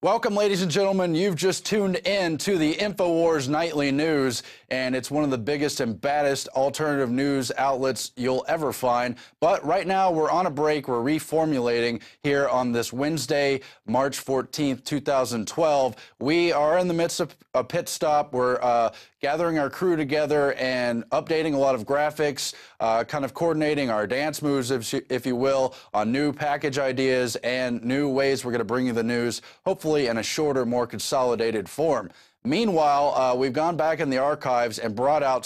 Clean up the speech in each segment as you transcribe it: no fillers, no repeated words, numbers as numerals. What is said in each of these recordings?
Welcome, ladies and gentlemen. You've just tuned in to the Infowars Nightly News, and it's one of the biggest and baddest alternative news outlets you'll ever find. But right now, we're on a break. We're reformulating here on this Wednesday, March 14th, 2012. We are in the midst of a pit stop. We're gathering our crew together and updating a lot of graphics, kind of coordinating our dance moves, if you will, on new package ideas and new ways we're going to bring you the news, hopefully in a shorter, more consolidated form. Meanwhile, we've gone back in the archives and brought out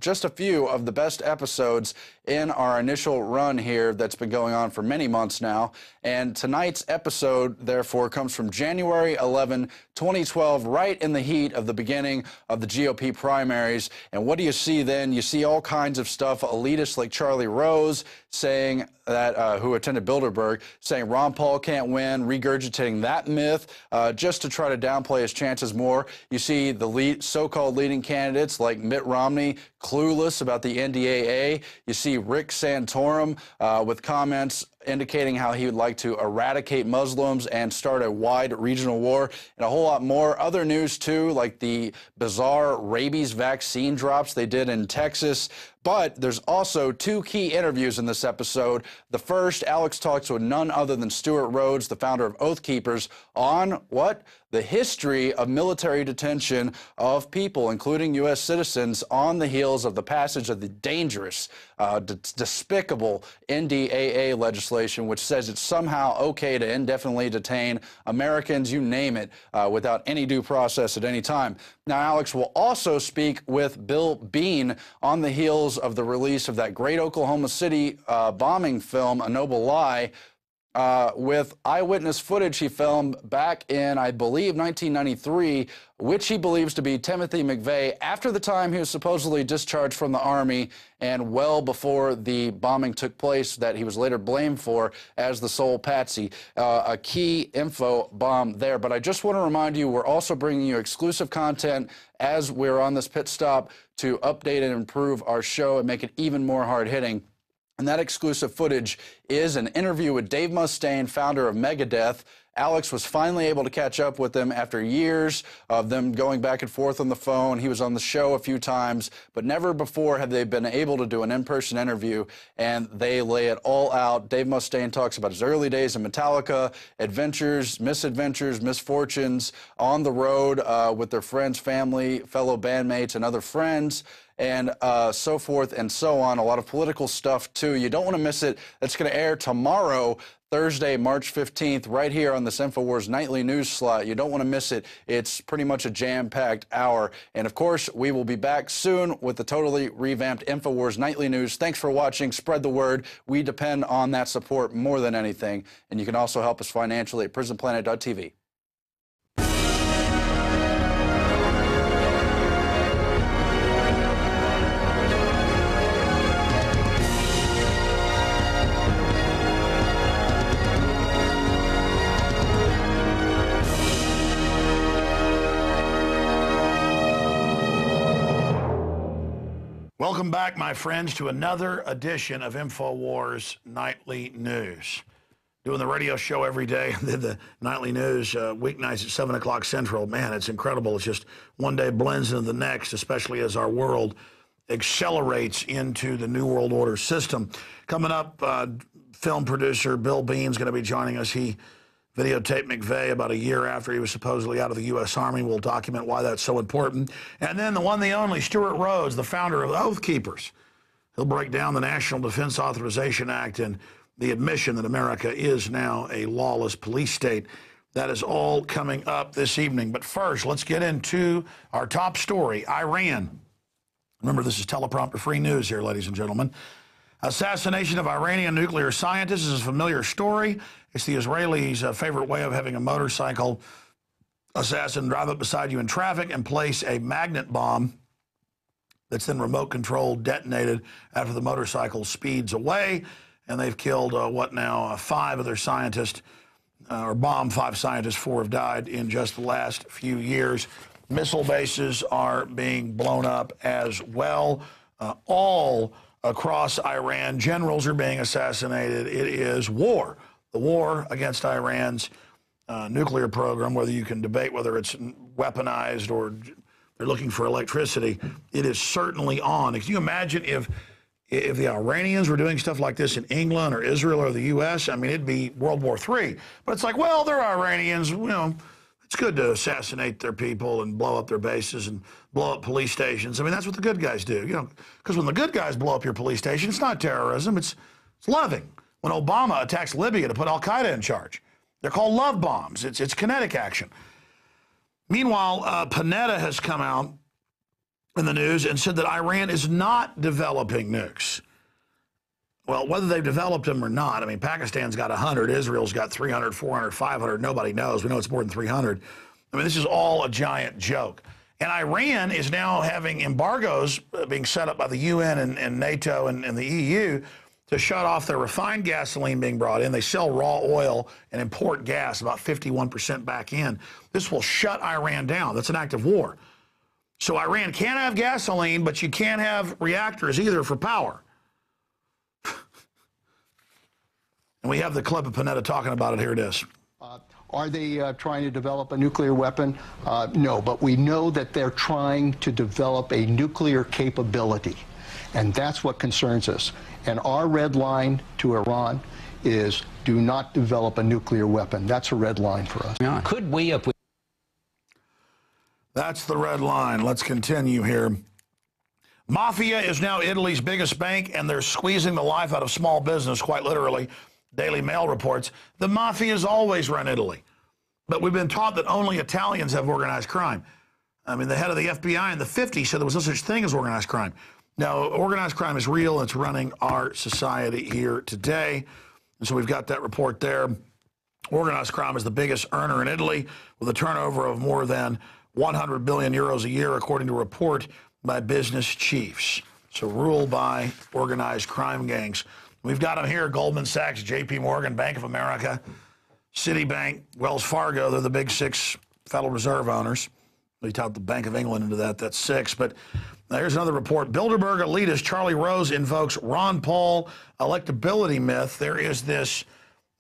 just a few of the best episodes in our initial run here that's been going on for many months now. And tonight's episode, therefore, comes from January 11, 2012, right in the heat of the beginning of the GOP primaries. And what do you see then? You see all kinds of stuff. Elitists like Charlie Rose saying that, who attended Bilderberg, saying Ron Paul can't win, regurgitating that myth just to try to downplay his chances more. You see the so-called leading candidates like Mitt Romney clueless about the NDAA. You see Rick Santorum with comments indicating how he would like to eradicate Muslims and start a wide regional war, and a whole lot more. Other news, too, like the bizarre rabies vaccine drops they did in Texas. But there's also two key interviews in this episode. The first, Alex talks with none other than Stuart Rhodes, the founder of Oath Keepers, on what? The history of military detention of people, including U.S. citizens, on the heels of the passage of the dangerous, despicable NDAA legislation, which says it's somehow okay to indefinitely detain Americans, you name it, without any due process at any time. Now, Alex will also speak with Bill Bean on the heels of the release of that great Oklahoma City bombing film, A Noble Lie, with eyewitness footage he filmed back in, I believe, 1993, which he believes to be Timothy McVeigh after the time he was supposedly discharged from the Army and well before the bombing took place that he was later blamed for as the sole patsy. A key info bomb there. But I just want to remind you, we're also bringing you exclusive content as we're on this pit stop to update and improve our show and make it even more hard-hitting. And that exclusive footage is an interview with Dave Mustaine, founder of Megadeth. Alex was finally able to catch up with them after years of them going back and forth on the phone. He was on the show a few times, but never before have they been able to do an in-person interview, and they lay it all out. Dave Mustaine talks about his early days in Metallica, adventures, misadventures, misfortunes on the road with their friends, family, fellow bandmates, and other friends, and so forth and so on. A lot of political stuff, too. You don't want to miss it. That's going to air tomorrow, Thursday, March 15th, right here on this Infowars Nightly News slot. You don't want to miss it. It's pretty much a jam-packed hour. And, of course, we will be back soon with the totally revamped Infowars Nightly News. Thanks for watching. Spread the word. We depend on that support more than anything. And you can also help us financially at prisonplanet.tv. Welcome back, my friends, to another edition of Infowars Nightly News. Doing the radio show every day, the Nightly News weeknights at 7 o'clock Central. Man, it's incredible. It's just one day blends into the next, especially as our world accelerates into the New World Order system. Coming up, film producer Bill Bean's going to be joining us. He videotaped McVeigh about a year after he was supposedly out of the U.S. Army. We'll document why that's so important. And then the one, the only, Stuart Rhodes, the founder of Oath Keepers. He'll break down the National Defense Authorization Act and the admission that America is now a lawless police state. That is all coming up this evening. But first, let's get into our top story, Iran. Remember, this is teleprompter-free news here, ladies and gentlemen. Assassination of Iranian nuclear scientists is a familiar story. It's the Israelis' favorite way of having a motorcycle assassin drive up beside you in traffic and place a magnet bomb that's then remote-controlled, detonated after the motorcycle speeds away. And they've killed, five of their scientists, or bombed 5 scientists. 4 have died in just the last few years. Missile bases are being blown up as well. All across Iran, generals are being assassinated. It is war. The war against Iran's nuclear program, whether you can debate whether it's weaponized or they're looking for electricity, it is certainly on. Can you imagine if the Iranians were doing stuff like this in England or Israel or the U.S., I mean, it'd be World War III. But it's like, well, they're Iranians, you know, it's good to assassinate their people and blow up their bases and blow up police stations. I mean, that's what the good guys do, you know, because when the good guys blow up your police station, it's not terrorism, it's loving. When Obama attacks Libya to put al-Qaeda in charge, they're called love bombs. It's kinetic action. Meanwhile, Panetta has come out in the news and said that Iran is not developing nukes. Well, whether they've developed them or not, I mean, Pakistan's got 100, Israel's got 300, 400, 500, nobody knows. We know it's more than 300. I mean, this is all a giant joke. And Iran is now having embargoes being set up by the UN and NATO and the EU to shut off their refined gasoline being brought in. They sell raw oil and import gas, about 51% back in. This will shut Iran down. That's an act of war. So Iran can't have gasoline, but you can't have reactors either for power. And we have the clip of Panetta talking about it. Here it is. Are they trying to develop a nuclear weapon? No, but we know that they're trying to develop a nuclear capability, and that's what concerns us. And our red line to Iran is do not develop a nuclear weapon. That's a red line for us. Could we, if we... That's the red line. Let's continue here. Mafia is now Italy's biggest bank, and they're squeezing the life out of small business, quite literally. Daily Mail reports the mafia's always run Italy. But we've been taught that only Italians have organized crime. I mean, the head of the FBI in the 50s said there was no such thing as organized crime. Now, organized crime is real, and it's running our society here today. And so we've got that report there. Organized crime is the biggest earner in Italy, with a turnover of more than 100 billion euros a year, according to a report by business chiefs. So ruled by organized crime gangs. We've got them here: Goldman Sachs, J.P. Morgan, Bank of America, Citibank, Wells Fargo. They're the big 6 Federal Reserve owners. We tout the Bank of England into that. That's 6. But here's another report. Bilderberg elitist Charlie Rose invokes Ron Paul electability myth. There is this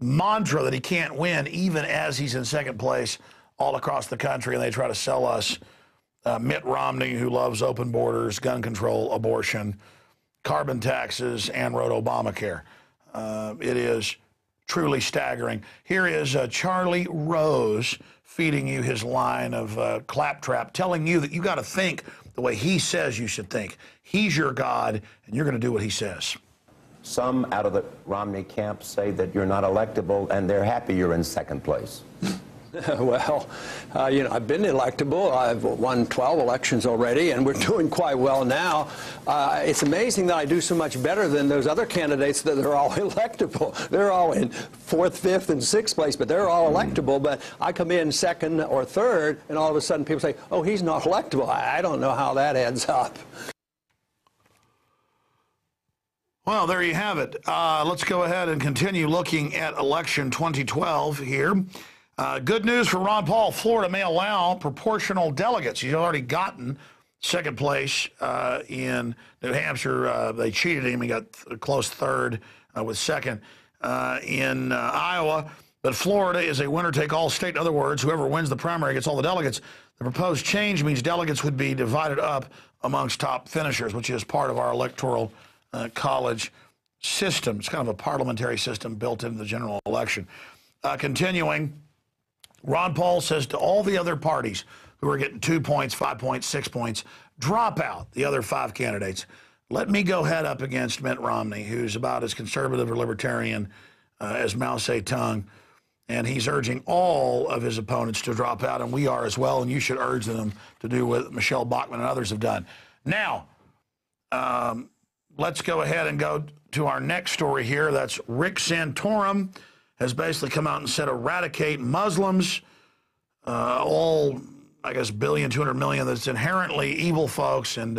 mantra that he can't win even as he's in second place all across the country, and they try to sell us Mitt Romney, who loves open borders, gun control, abortion, carbon taxes, and wrote Obamacare. It is truly staggering. Here is Charlie Rose feeding you his line of claptrap, telling you that you got to think the way he says you should think. He's your God, and you're going to do what he says. Some out of the Romney camp say that you're not electable, and they're happy you're in second place. Well, you know, I've been electable. I've won 12 elections already, and we're doing quite well now. It's amazing that I do so much better than those other candidates that are all electable. They're all in 4th, 5th, and 6th place, but they're all electable. But I come in 2nd or 3rd, and all of a sudden people say, oh, he's not electable. I don't know how that adds up. Well, there you have it. Let's go ahead and continue looking at election 2012 here. Good news for Ron Paul. Florida may allow proportional delegates. He's already gotten second place in New Hampshire. They cheated him. He got a close 3rd with 2nd in Iowa. But Florida is a winner-take-all state. In other words, whoever wins the primary gets all the delegates. The proposed change means delegates would be divided up amongst top finishers, which is part of our electoral college system. It's kind of a parliamentary system built into the general election. Continuing, Ron Paul says to all the other parties who are getting 2 points, 5 points, 6 points, drop out the other 5 candidates. Let me go head up against Mitt Romney, who's about as conservative or libertarian as Mao Zedong, and he's urging all of his opponents to drop out, and we are as well, and you should urge them to do what Michelle Bachmann and others have done. Now, let's go ahead and go to our next story here. That's Rick Santorum has basically come out and said eradicate Muslims, all, I guess, billion, 200 million, that's inherently evil folks, and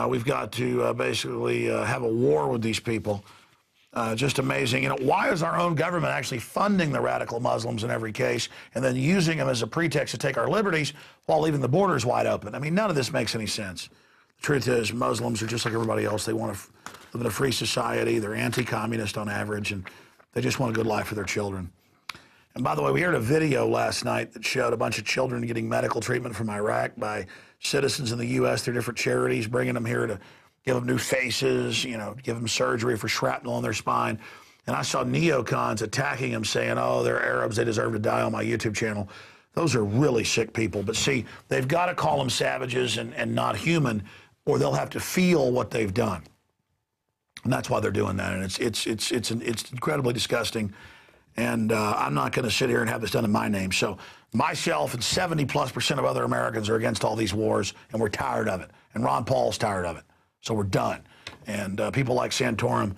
we've got to basically have a war with these people. Just amazing. You know, why is our own government actually funding the radical Muslims in every case and then using them as a pretext to take our liberties while leaving the borders wide open? I mean, none of this makes any sense. The truth is, Muslims are just like everybody else. They want to live in a free society. They're anti-communist on average, and they just want a good life for their children. And by the way, we heard a video last night that showed a bunch of children getting medical treatment from Iraq by citizens in the U.S. through different charities, bringing them here to give them new faces, you know, give them surgery for shrapnel on their spine. And I saw neocons attacking them, saying, oh, they're Arabs, they deserve to die, on my YouTube channel. Those are really sick people. But see, they've got to call them savages and not human, or they'll have to feel what they've done. And that's why they're doing that. And it's incredibly disgusting. And I'm not going to sit here and have this done in my name. So myself and 70+% of other Americans are against all these wars, and we're tired of it. And Ron Paul's tired of it. So we're done. And people like Santorum,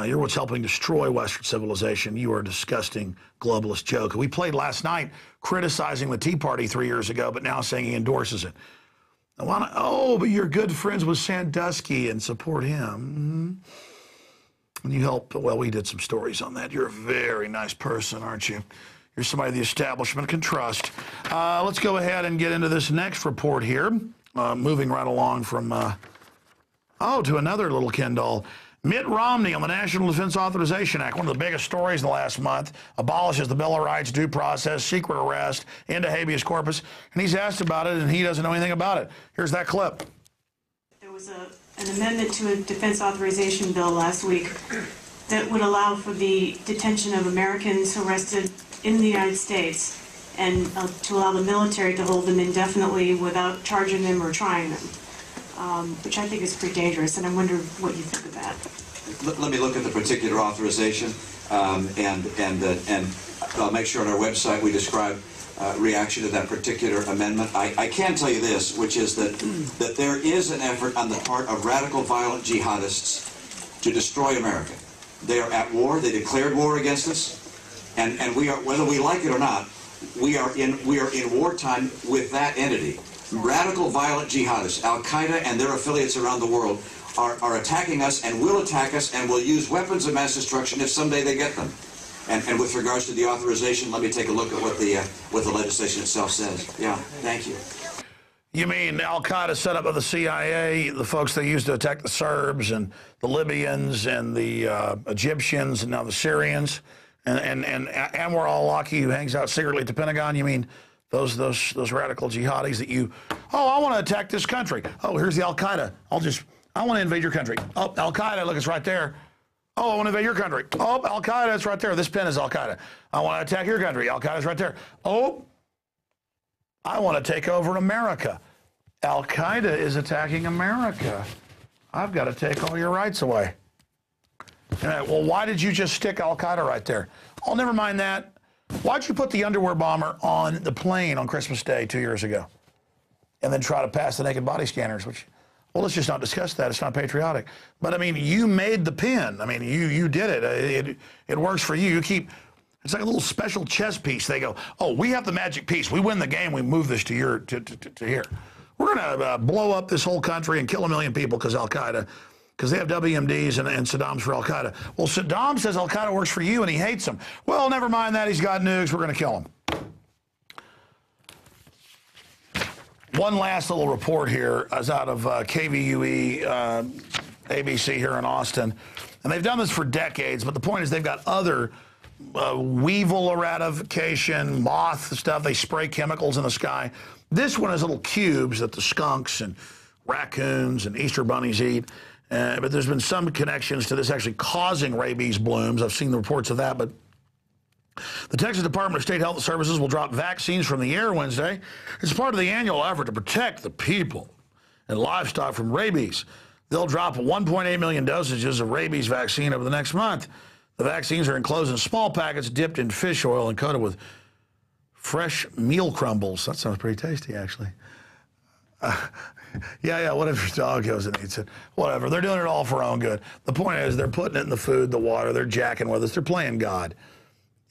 you're what's helping destroy Western civilization. You are a disgusting globalist joke. We played last night criticizing the Tea Party 3 years ago, but now saying he endorses it. Oh, but you're good friends with Sandusky and support him. And you help, well, we did some stories on that. You're a very nice person, aren't you? You're somebody the establishment can trust. Let's go ahead and get into this next report here. Moving right along from, to another little Ken doll. Mitt Romney on the National Defense Authorization Act, one of the biggest stories in the last month, abolishes the Bill of Rights, due process, secret arrest, into habeas corpus, and he's asked about it, and he doesn't know anything about it. Here's that clip. There was an amendment to a defense authorization bill last week that would allow for the detention of Americans arrested in the United States and to allow the military to hold them indefinitely without charging them or trying them. Which I think is pretty dangerous, and I wonder what you think of that. Let me look at the particular authorization, and I'll make sure on our website we describe reaction to that particular amendment. I can tell you this, which is that there is an effort on the part of radical violent jihadists to destroy America. They are at war. They declared war against us, and we are, whether we like it or not, we are in wartime with that entity. Radical violent jihadists, Al-Qaeda and their affiliates around the world are attacking us and will attack us and will use weapons of mass destruction if someday they get them. And with regards to the authorization, let me take a look at what the legislation itself says. Yeah, thank you. You mean Al-Qaeda set up by the CIA, the folks they used to attack the Serbs and the Libyans and the Egyptians and now the Syrians and Anwar al-Awlaki, who hangs out secretly at the Pentagon? You mean those radical jihadis that you, I want to attack this country. Oh, here's the Al-Qaeda. I want to invade your country. Oh, Al-Qaeda, look, it's right there. Oh, I want to invade your country. Oh, Al-Qaeda, it's right there. This pen is Al-Qaeda. I want to attack your country. Al-Qaeda's right there. Oh, I want to take over America. Al-Qaeda is attacking America. I've got to take all your rights away. Well, why did you just stick Al-Qaeda right there? Oh, never mind that. Why'd you put the underwear bomber on the plane on Christmas Day 2 years ago and then try to pass the naked body scanners, which, well, let's just not discuss that. It's not patriotic. But, I mean, you made the pin. I mean, you did it. It works for you. It's like a little special chess piece. They go, oh, we have the magic piece. We win the game. We move this to here. We're going to blow up this whole country and kill 1 million people because Al-Qaeda, because they have WMDs and Saddam's for Al-Qaeda. Well, Saddam says Al-Qaeda works for you and he hates them. Well, never mind that. He's got nukes. We're going to kill him. One last little report here is out of KVUE, ABC here in Austin. And they've done this for decades, but the point is they've got other weevil eradication, moth stuff. They spray chemicals in the sky. This one is little cubes that the skunks and raccoons and Easter bunnies eat. But there's been some connections to this actually causing rabies blooms. I've seen the reports of that. But the Texas Department of State Health Services will drop vaccines from the air Wednesday. It's part of the annual effort to protect the people and livestock from rabies. They'll drop 1.8 million dosages of rabies vaccine over the next month. The vaccines are enclosed in small packets dipped in fish oil and coated with fresh meal crumbles. That sounds pretty tasty, actually. Yeah, what if your dog goes and eats it? Whatever. They're doing it all for our own good. The point is they're putting it in the food, the water. They're jacking with us. They're playing God.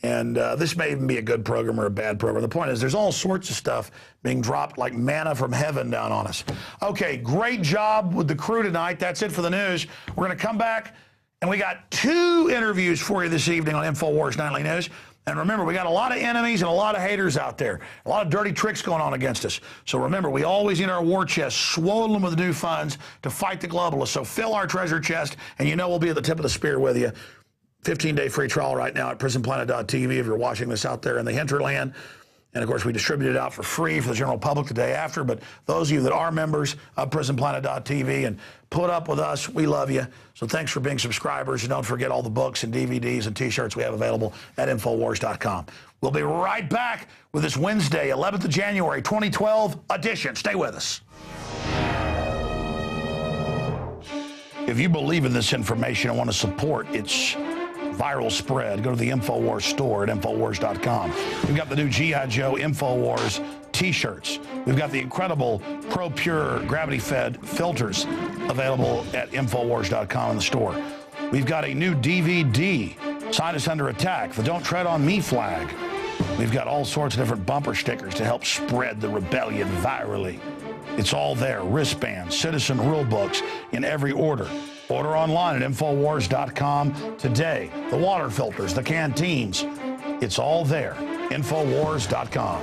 And this may even be a good program or a bad program. The point is there's all sorts of stuff being dropped like manna from heaven down on us. Okay, great job with the crew tonight. That's it for the news. We're going to come back, and we got 2 interviews for you this evening on Infowars Nightly News. And remember, we got a lot of enemies and a lot of haters out there. A lot of dirty tricks going on against us. So remember, we always need our war chest swollen with new funds to fight the globalists. So fill our treasure chest, and you know we'll be at the tip of the spear with you. 15-day free trial right now at prisonplanet.tv if you're watching this out there in the hinterland. And, of course, we distribute it out for free for the general public the day after. But those of you that are members of prisonplanet.tv and put up with us, we love you. So thanks for being subscribers. And don't forget all the books and DVDs and T-shirts we have available at Infowars.com. We'll be right back with this Wednesday, 11th of January, 2012 edition. Stay with us. If you believe in this information and want to support its viral spread, go to the Infowars store at Infowars.com. We've got the new G.I. Joe Infowars T-shirts. We've got the incredible Pro Pure gravity-fed filters available at Infowars.com in the store. We've got a new DVD, Scientists Under Attack, the Don't Tread on Me flag. We've got all sorts of different bumper stickers to help spread the rebellion virally. It's all there, wristbands, citizen rule books in every order. Order online at Infowars.com today. The water filters, the canteens, it's all there. Infowars.com.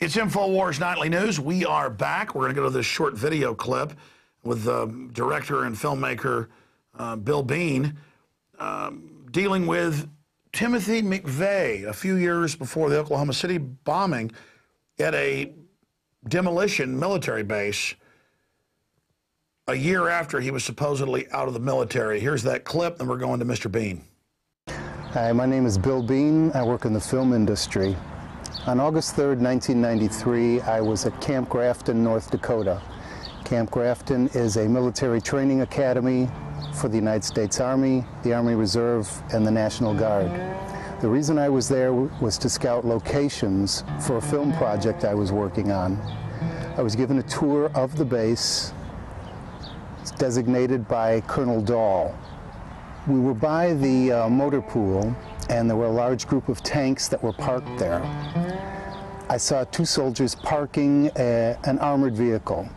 It's Infowars Nightly News. We are back. We're going to go to this short video clip with director and filmmaker Bill Bean dealing with Timothy McVeigh a few years before the Oklahoma City bombing at a demolition military base a year after he was supposedly out of the military. Here's that clip, then we're going to Mr. Bean. Hi, my name is Bill Bean. I work in the film industry. On August 3rd, 1993, I was at Camp Grafton, North Dakota. Camp Grafton is a military training academy for the United States Army, the Army Reserve, and the National Guard. The reason I was there was to scout locations for a film project I was working on. I was given a tour of the base. It's designated by Colonel Dahl. We were by the motor pool, and there were a large group of tanks that were parked there. I saw two soldiers parking an armored vehicle.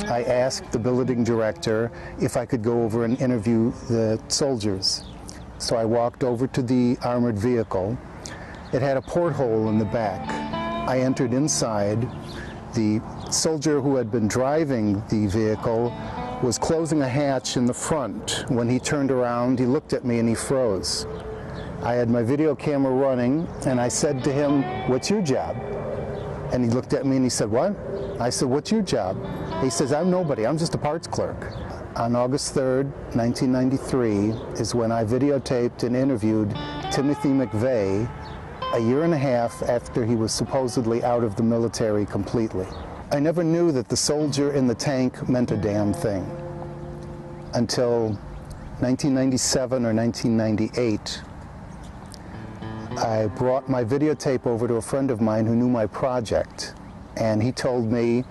I asked the billeting director if I could go over and interview the soldiers. So I walked over to the armored vehicle. It had a porthole in the back. I entered inside. The soldier who had been driving the vehicle was closing a hatch in the front. When he turned around, he looked at me and he froze. I had my video camera running, and I said to him, "What's your job?" And he looked at me and he said, "What?" I said, "What's your job?" He says, "I'm nobody, I'm just a parts clerk." On August 3rd, 1993 is when I videotaped and interviewed Timothy McVeigh a year and a half after he was supposedly out of the military completely. I never knew that the soldier in the tank meant a damn thing until 1997 or 1998. I brought my videotape over to a friend of mine who knew my project, and he told me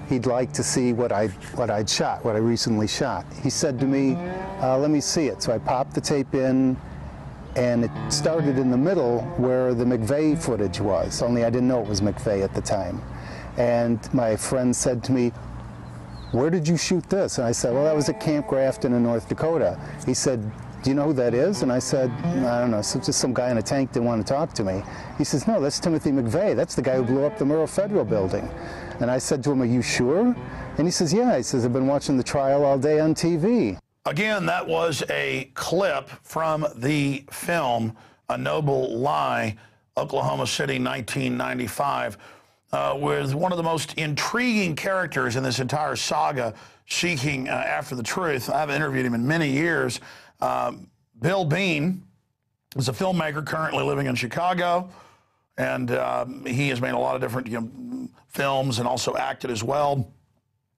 he'd like to see what I'd shot, what I recently shot. He said to me, "Let me see it." So I popped the tape in, and it started in the middle where the McVeigh footage was, only I didn't know it was McVeigh at the time. And my friend said to me, "Where did you shoot this?" And I said, "Well, that was at Camp Grafton in North Dakota." He said, "Do you know who that is?" And I said, "I don't know, so just some guy in a tank didn't want to talk to me." He says, "No, that's Timothy McVeigh. That's the guy who blew up the Murrah Federal Building." And I said to him, "Are you sure?" And he says, "Yeah." He says, "I've been watching the trial all day on TV." Again, that was a clip from the film A Noble Lie, Oklahoma City, 1995, with one of the most intriguing characters in this entire saga seeking after the truth. I haven't interviewed him in many years. Bill Bean is a filmmaker currently living in Chicago, and he has made a lot of different films and also acted as well.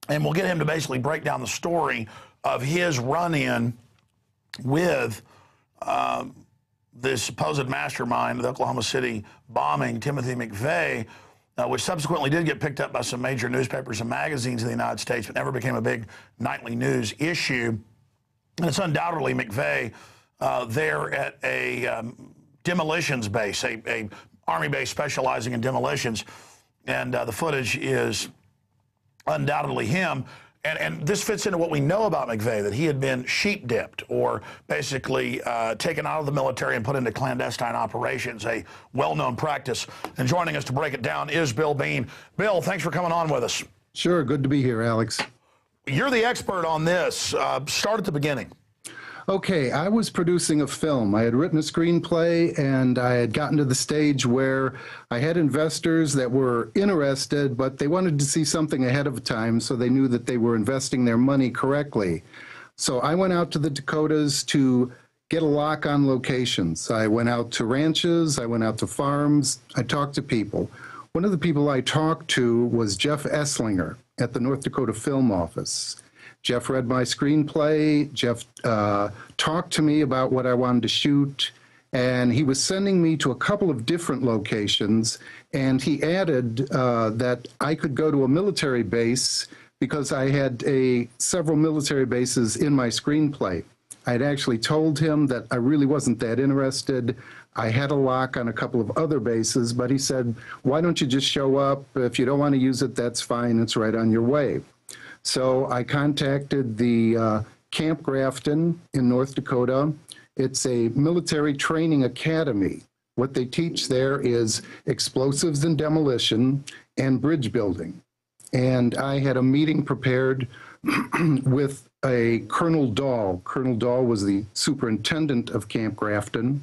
And we'll get him to basically break down the story of his run-in with this supposed mastermind of the Oklahoma City bombing, Timothy McVeigh, which subsequently did get picked up by some major newspapers and magazines in the United States, but never became a big nightly news issue. And it's undoubtedly McVeigh there at a demolitions base, a Army base specializing in demolitions. And the footage is undoubtedly him. And this fits into what we know about McVeigh, that he had been sheep-dipped, or basically taken out of the military and put into clandestine operations, a well-known practice. And joining us to break it down is Bill Bean. Bill, thanks for coming on with us. Sure, good to be here, Alex. You're the expert on this. Start at the beginning. Okay, I was producing a film. I had written a screenplay, and I had gotten to the stage where I had investors that were interested, but they wanted to see something ahead of time so they knew that they were investing their money correctly. So I went out to the Dakotas to get a lock on locations. I went out to ranches, I went out to farms, I talked to people. One of the people I talked to was Jeff Esslinger at the North Dakota Film Office. Jeff read my screenplay. Jeff talked to me about what I wanted to shoot, and he was sending me to a couple of different locations, and he added that I could go to a military base because I had several military bases in my screenplay. I'd actually told him that I really wasn't that interested. I had a lock on a couple of other bases, but he said, why don't you just show up? If you don't want to use it, that's fine. It's right on your way. So I contacted the Camp Grafton in North Dakota. It's a military training academy. What they teach there is explosives and demolition and bridge building. And I had a meeting prepared with a Colonel Dahl. Colonel Dahl was the superintendent of Camp Grafton.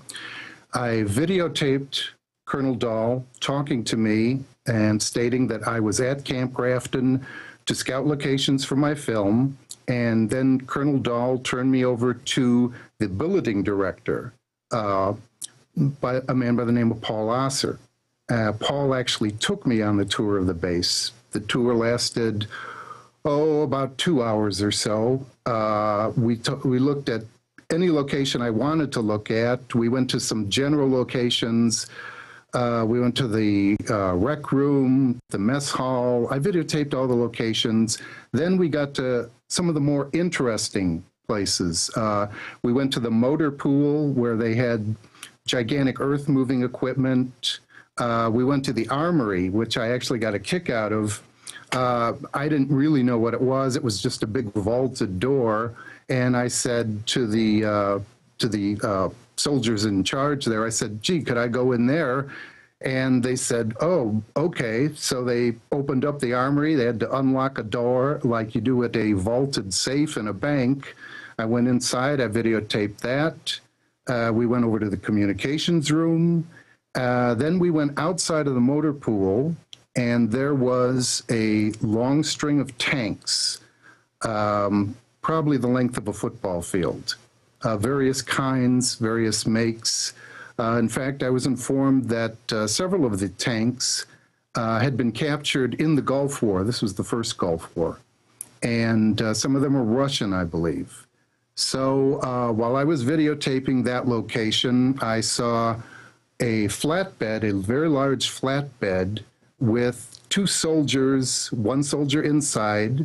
I videotaped Colonel Dahl talking to me and stating that I was at Camp Grafton to scout locations for my film, and then Colonel Dahl turned me over to the billeting director, a man by the name of Paul Osser. Paul actually took me on the tour of the base. The tour lasted, about 2 hours or so. We looked at any location I wanted to look at. We went to some general locations. We went to the rec room, the mess hall. I videotaped all the locations. Then we got to some of the more interesting places. We went to the motor pool where they had gigantic earth-moving equipment. We went to the armory, which I actually got a kick out of. I didn't really know what it was. It was just a big vaulted door. And I said to the soldiers in charge there, I said, gee, could I go in there? And they said, oh, okay. So they opened up the armory. They had to unlock a door like you do at a vaulted safe in a bank. I went inside, I videotaped that. We went over to the communications room. Then we went outside of the motor pool, and there was a long string of tanks, probably the length of a football field. Various kinds, various makes. In fact, I was informed that several of the tanks had been captured in the Gulf War. This was the first Gulf War. And some of them were Russian, I believe. So while I was videotaping that location, I saw a flatbed, a very large flatbed with two soldiers, one soldier inside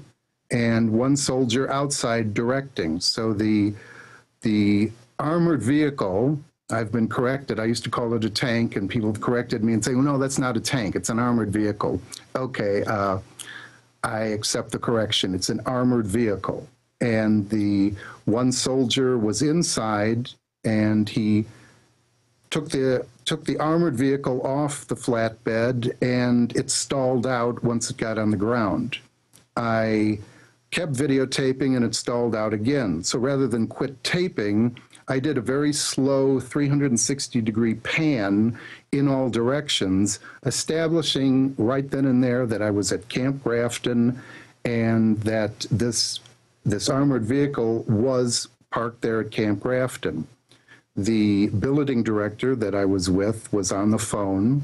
and one soldier outside directing. So the armored vehicle, I've been corrected. I used to call it a tank, and people have corrected me and say, well, no, that's not a tank. It's an armored vehicle. Okay, I accept the correction. It's an armored vehicle. And the one soldier was inside, and he took the armored vehicle off the flatbed, and it stalled out once it got on the ground. I kept videotaping, and it stalled out again. So rather than quit taping, I did a very slow 360-degree pan in all directions, establishing right then and there that I was at Camp Grafton and that this armored vehicle was parked there at Camp Grafton. The billeting director that I was with was on the phone,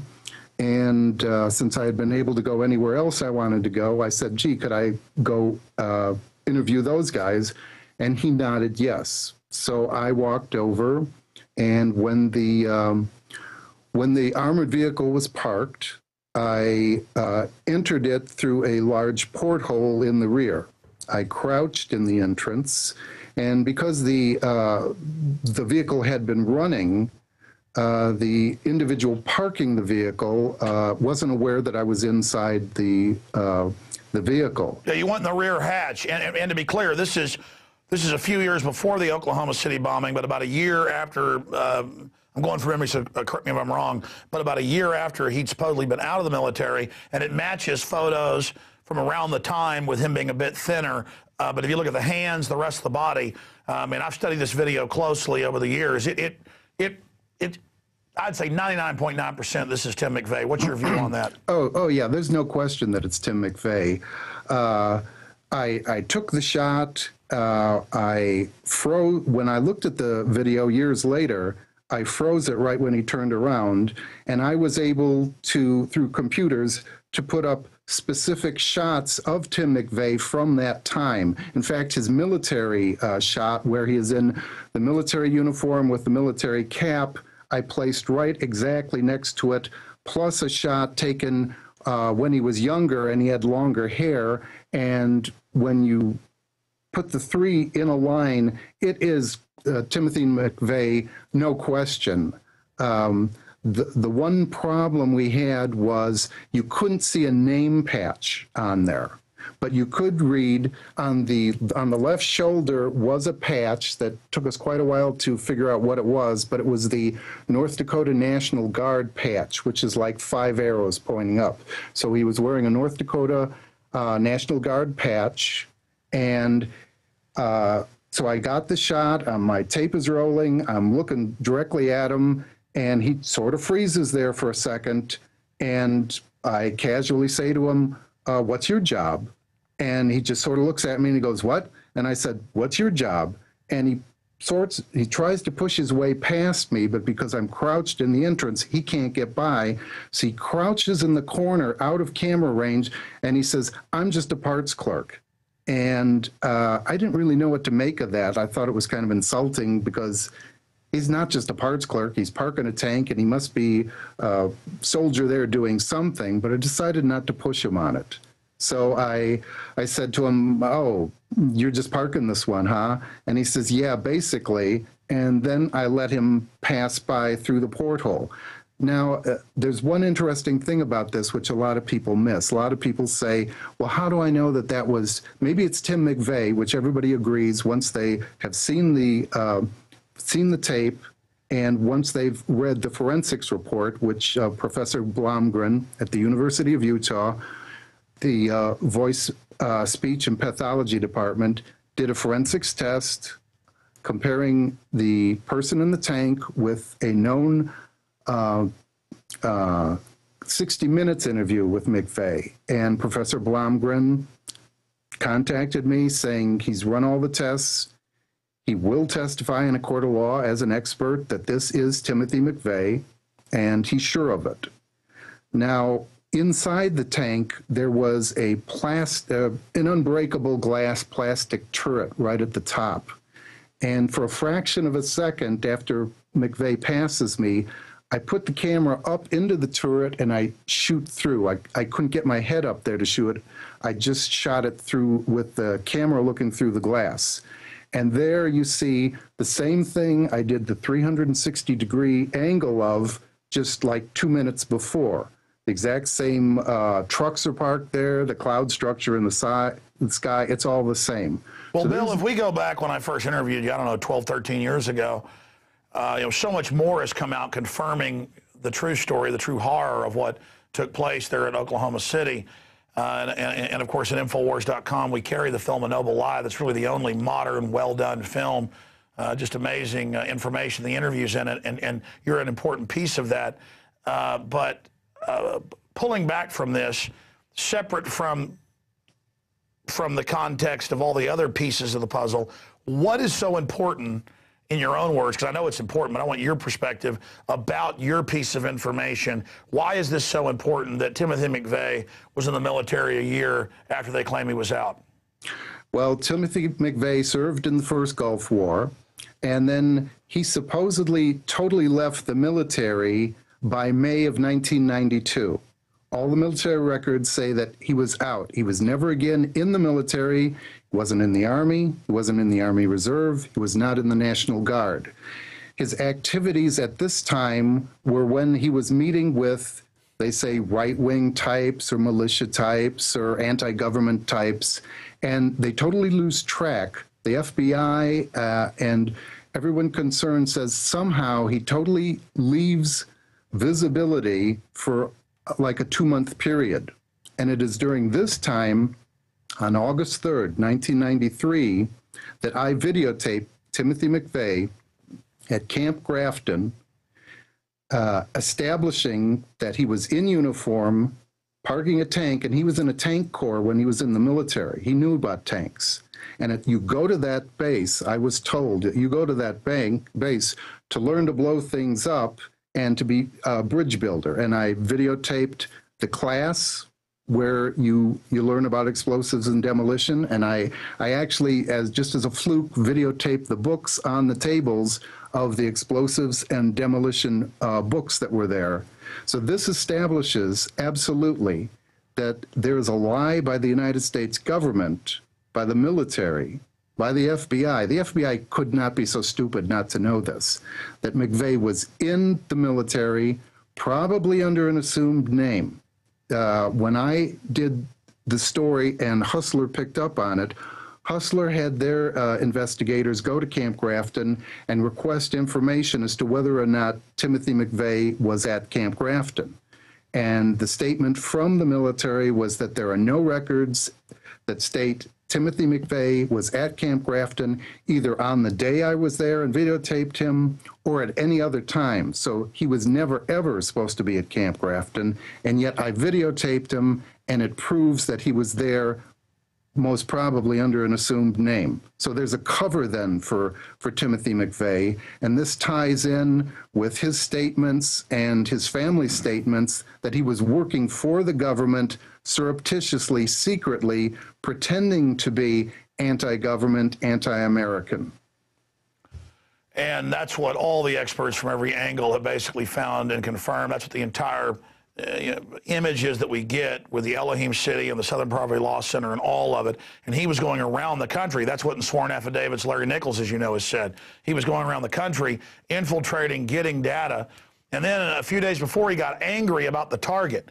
and since I had been able to go anywhere else I wanted to go, I said, gee, could I go interview those guys? And he nodded yes. So I walked over, and when the armored vehicle was parked, I entered it through a large porthole in the rear. I crouched in the entrance, and because the vehicle had been running, the individual parking the vehicle wasn't aware that I was inside the vehicle. Yeah, you went in the rear hatch, and to be clear, this is a few years before the Oklahoma City bombing, but about a year after, I'm going from memory, so correct me if I'm wrong, but about a year after he'd supposedly been out of the military, and it matches photos from around the time with him being a bit thinner. But if you look at the hands, the rest of the body, and I've studied this video closely over the years, I'd say 99.9% this is Tim McVeigh. What's your view on that? Oh yeah, there's no question that it's Tim McVeigh. I took the shot. I froze when I looked at the video years later. I froze it right when he turned around, and I was able to, through computers, to put up specific shots of Tim McVeigh from that time. In fact, his military shot, where he is in the military uniform with the military cap, I placed right exactly next to it, plus a shot taken when he was younger and he had longer hair. And when you put the three in a line, it is Timothy McVeigh, no question. The one problem we had was you couldn't see a name patch on there, but you could read on the left shoulder was a patch that took us quite a while to figure out what it was, but it was the North Dakota National Guard patch, which is like 5 arrows pointing up. So he was wearing a North Dakota National Guard patch, and so I got the shot. My tape is rolling. I'm looking directly at him, and he sort of freezes there for a second, and I casually say to him, what's your job? And he just sort of looks at me and he goes, what? And I said, what's your job? And he tries to push his way past me, but because I'm crouched in the entrance, he can't get by. So he crouches in the corner out of camera range, and he says, I'm just a parts clerk. And I didn't really know what to make of that. I thought it was kind of insulting because he's not just a parts clerk. He's parking a tank, and he must be a soldier there doing something, but I decided not to push him on it. So I said to him, oh, you're just parking this one, huh? And he says, yeah, basically. And then I let him pass by through the porthole. Now, there's one interesting thing about this, which a lot of people miss. A lot of people say, well, how do I know that that was, maybe it's Tim McVeigh, which everybody agrees once they have seen the tape, and once they've read the forensics report, which Professor Blomgren at the University of Utah, the voice, speech, and pathology department did a forensics test comparing the person in the tank with a known 60 Minutes interview with McVeigh. And Professor Blomgren contacted me saying he's run all the tests. He will testify in a court of law as an expert that this is Timothy McVeigh, and he's sure of it. Now, inside the tank, there was an unbreakable glass plastic turret right at the top. And for a fraction of a second after McVeigh passes me, I put the camera up into the turret and I shoot through. I couldn't get my head up there to shoot it. I just shot it through with the camera looking through the glass. And there you see the same thing I did the 360-degree angle of just like 2 minutes before. The exact same trucks are parked there, the cloud structure in the sky, it's all the same. Well, so Bill, if we go back when I first interviewed you, I don't know, 12, 13 years ago, so much more has come out confirming the true story, the true horror of what took place there in Oklahoma City. And of course, at Infowars.com, we carry the film A Noble Lie. That's really the only modern, well-done film. Just amazing information, the interviews in it, and you're an important piece of that. But pulling back from this, separate from the context of all the other pieces of the puzzle, what is so important, in your own words, because I know it's important, but I want your perspective about your piece of information. Why is this so important that Timothy McVeigh was in the military a year after they claim he was out? Well, Timothy McVeigh served in the first Gulf War, and then he supposedly totally left the military by May of 1992. All the military records say that he was out. He was never again in the military. He wasn't in the Army. He wasn't in the Army Reserve. He was not in the National Guard. His activities at this time were when he was meeting with, they say, right-wing types or militia types or anti-government types, and they totally lose track. The FBI and everyone concerned says somehow he totally leaves visibility for like a 2-month period. And it is during this time, on August 3rd, 1993, that I videotaped Timothy McVeigh at Camp Grafton, establishing that he was in uniform, parking a tank, and he was in a tank corps when he was in the military. He knew about tanks. And if you go to that base, I was told, you go to that base to learn to blow things up and to be a bridge builder. And I videotaped the class where you learn about explosives and demolition. And I actually, just as a fluke, videotaped the books on the tables of the explosives and demolition books that were there. So this establishes absolutely that there is a lie by the United States government, by the military, by the FBI. The FBI could not be so stupid not to know this, that McVeigh was in the military, probably under an assumed name. When I did the story and Hustler picked up on it, Hustler had their investigators go to Camp Grafton and request information as to whether or not Timothy McVeigh was at Camp Grafton. And the statement from the military was that there are no records that state Timothy McVeigh was at Camp Grafton either on the day I was there and videotaped him or at any other time. So he was never, ever supposed to be at Camp Grafton, and yet I videotaped him, and it proves that he was there most probably under an assumed name. So there's a cover then for Timothy McVeigh, and this ties in with his statements and his family's statements that he was working for the government surreptitiously, secretly, pretending to be anti-government, anti-American. And that's what all the experts from every angle have basically found and confirmed. That's what the entire images that we get with the Elohim City and the Southern Poverty Law Center and all of it. And he was going around the country. That's what in sworn affidavits Larry Nichols, as you know, has said. He was going around the country, infiltrating, getting data. And then a few days before, he got angry about the target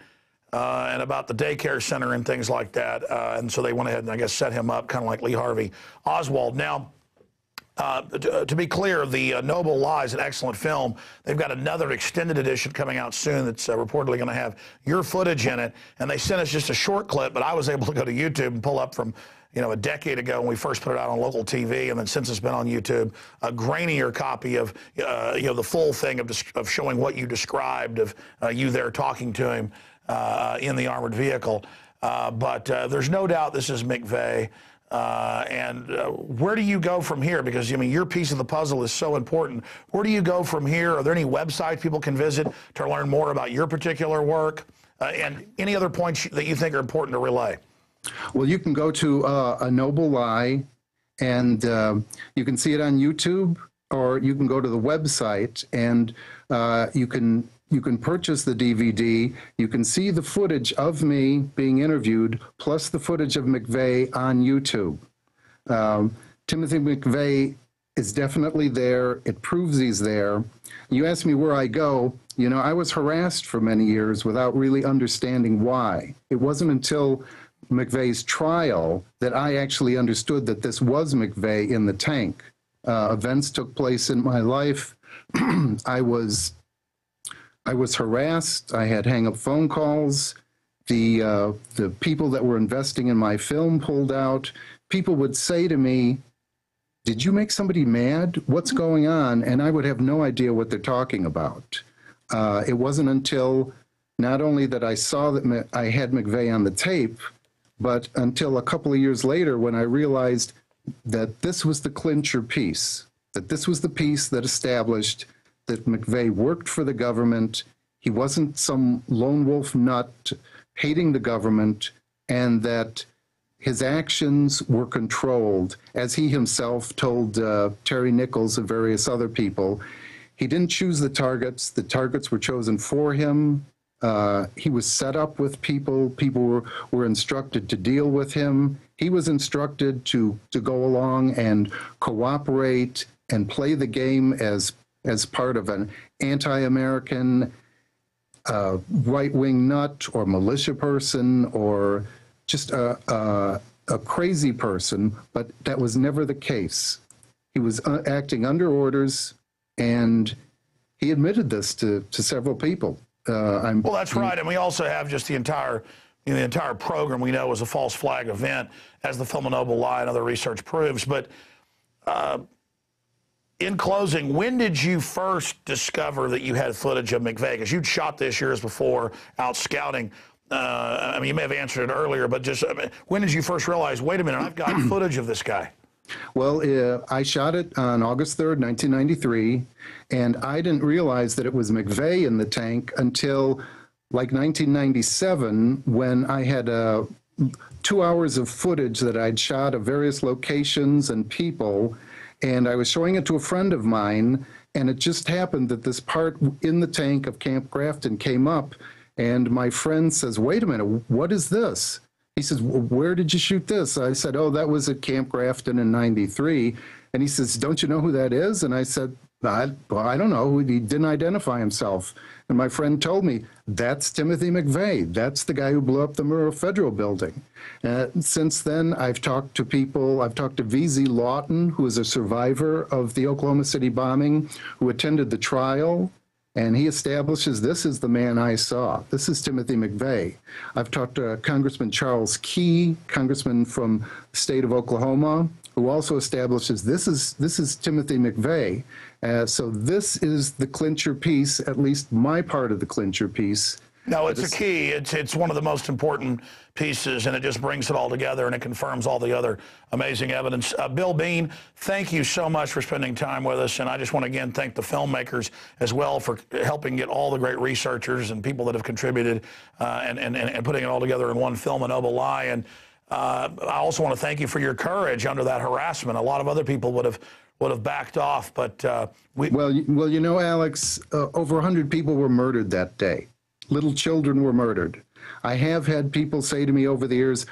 and about the daycare center and things like that. And so they went ahead and, I guess, set him up, kind of like Lee Harvey Oswald. Now, to be clear, the Noble Lie is an excellent film. They've got another extended edition coming out soon that's reportedly going to have your footage in it. And they sent us just a short clip, but I was able to go to YouTube and pull up from, a decade ago when we first put it out on local TV, and then since it's been on YouTube, a grainier copy of, the full thing of showing what you described of you there talking to him in the armored vehicle. But there's no doubt this is McVeigh. And where do you go from here? Because, your piece of the puzzle is so important. Where do you go from here? Are there any websites people can visit to learn more about your particular work? And any other points that you think are important to relay? Well, you can go to A Noble Lie, and you can see it on YouTube, or you can go to the website, and you can purchase the DVD. You can see the footage of me being interviewed, plus the footage of McVeigh on YouTube. Timothy McVeigh is definitely there. It proves he's there. You asked me where I go. I was harassed for many years without really understanding why. It wasn't until McVeigh's trial that I actually understood that this was McVeigh in the tank. Events took place in my life. I was harassed. I had hang-up phone calls. The people that were investing in my film pulled out. People would say to me, "Did you make somebody mad? What's going on?" And I would have no idea what they're talking about. It wasn't until not only that I saw that I had McVeigh on the tape, but until a couple of years later when I realized that this was the clincher piece, that this was the piece that established that McVeigh worked for the government. He wasn't some lone wolf nut hating the government, and that his actions were controlled. As he himself told Terry Nichols and various other people, he didn't choose the targets were chosen for him. He was set up with people. People were instructed to deal with him. He was instructed to go along and cooperate and play the game as part of an anti-American right-wing nut or militia person or just a crazy person, but that was never the case. He was acting under orders, and he admitted this to several people. Well, that's right, and we also have just the entire the entire program we know was a false flag event, as the film A Noble Lie and other research proves. But in closing, when did you first discover that you had footage of McVeigh? Because you'd shot this years before out scouting. I mean, you may have answered it earlier, but just when did you first realize, wait a minute, I've got footage of this guy? Well, I shot it on August 3rd, 1993, and I didn't realize that it was McVeigh in the tank until like 1997, when I had 2 hours of footage that I'd shot of various locations and people, and I was showing it to a friend of mine, and it just happened that this part in the tank of Camp Grafton came up, and my friend says, wait a minute, what is this? He says, where did you shoot this? I said, oh, that was at Camp Grafton in '93. And he says, don't you know who that is? And I said, I don't know. He didn't identify himself. And my friend told me, that's Timothy McVeigh. That's the guy who blew up the Murrah Federal Building. Since then, I've talked to people. I've talked to V.Z. Lawton, who is a survivor of the Oklahoma City bombing, who attended the trial. And he establishes, this is the man I saw. This is Timothy McVeigh. I've talked to Congressman Charles Key, congressman from the state of Oklahoma, who also establishes this is Timothy McVeigh. So this is the clincher piece, at least my part of the clincher piece. No, it's a key. It's one of the most important pieces, and it just brings it all together, and it confirms all the other amazing evidence. Bill Bean, thank you so much for spending time with us, and I just want to again thank the filmmakers as well for helping get all the great researchers and people that have contributed and putting it all together in one film, A Noble Lie. And I also want to thank you for your courage under that harassment. A lot of other people would have backed off, but well, you know, Alex, over 100 people were murdered that day. Little children were murdered. I have had people say to me over the years,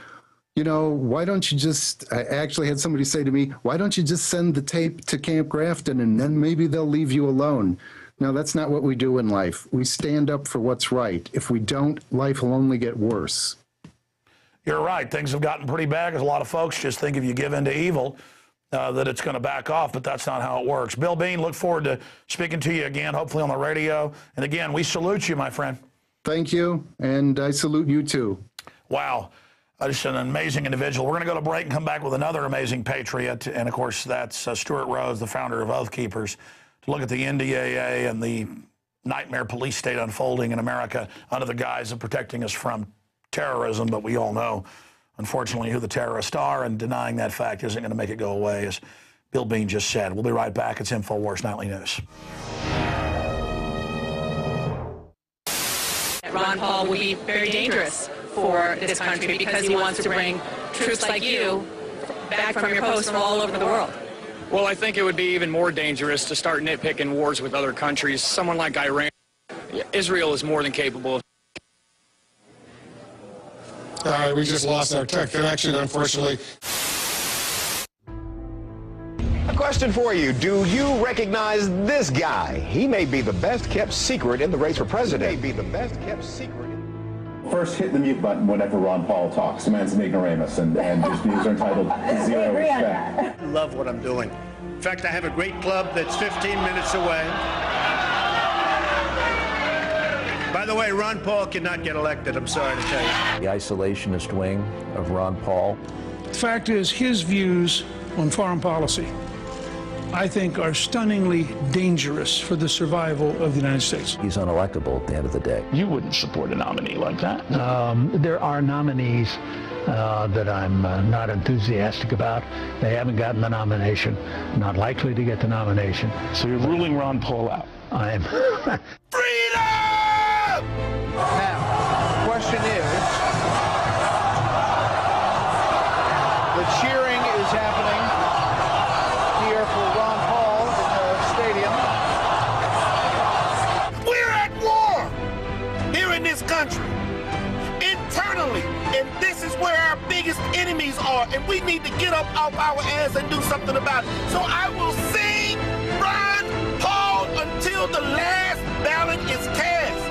you know, why don't you just, I actually had somebody say to me, why don't you just send the tape to Camp Grafton and then maybe they'll leave you alone? No, that's not what we do in life. We stand up for what's right. If we don't, life will only get worse. You're right. Things have gotten pretty bad because a lot of folks just think if you give in to evil, that it's going to back off, but that's not how it works. Bill Bean, look forward to speaking to you again, hopefully on the radio. And again, we salute you, my friend. Thank you, and I salute you too. Wow, just an amazing individual. We're going to go to break and come back with another amazing patriot, and of course that's Stuart Rhodes, the founder of Oath Keepers, to look at the NDAA and the nightmare police state unfolding in America under the guise of protecting us from terrorism. But we all know, unfortunately, who the terrorists are, and denying that fact isn't going to make it go away, as Bill Bean just said. We'll be right back. It's Infowars Nightly News. Ron Paul would be very dangerous for this country because he wants to bring troops like you back from your posts from all over the world. Well, I think it would be even more dangerous to start nitpicking wars with other countries. Someone like Iran, Israel is more than capable of. We just lost our tech connection, unfortunately. A question for you. Do you recognize this guy? He may be the best-kept secret in the race for president. He may be the best-kept secret. First, hit the mute button whenever Ron Paul talks. The man's an ignoramus, and his views are entitled to zero respect. I love what I'm doing. In fact, I have a great club that's 15 minutes away. By the way, Ron Paul cannot get elected, I'm sorry to tell you. The isolationist wing of Ron Paul. The fact is, his views on foreign policy, I think, are stunningly dangerous for the survival of the United States. He's unelectable at the end of the day. You wouldn't support a nominee like that? There are nominees that I'm not enthusiastic about. They haven't gotten the nomination, not likely to get the nomination. So you're ruling Ron Paul out? I am. Freedom! Now, the question is, the cheering is happening here for Ron Paul in the stadium. We're at war here in this country, internally, and this is where our biggest enemies are, and we need to get up off our ass and do something about it. So I will sing Ron Paul until the last ballot is cast.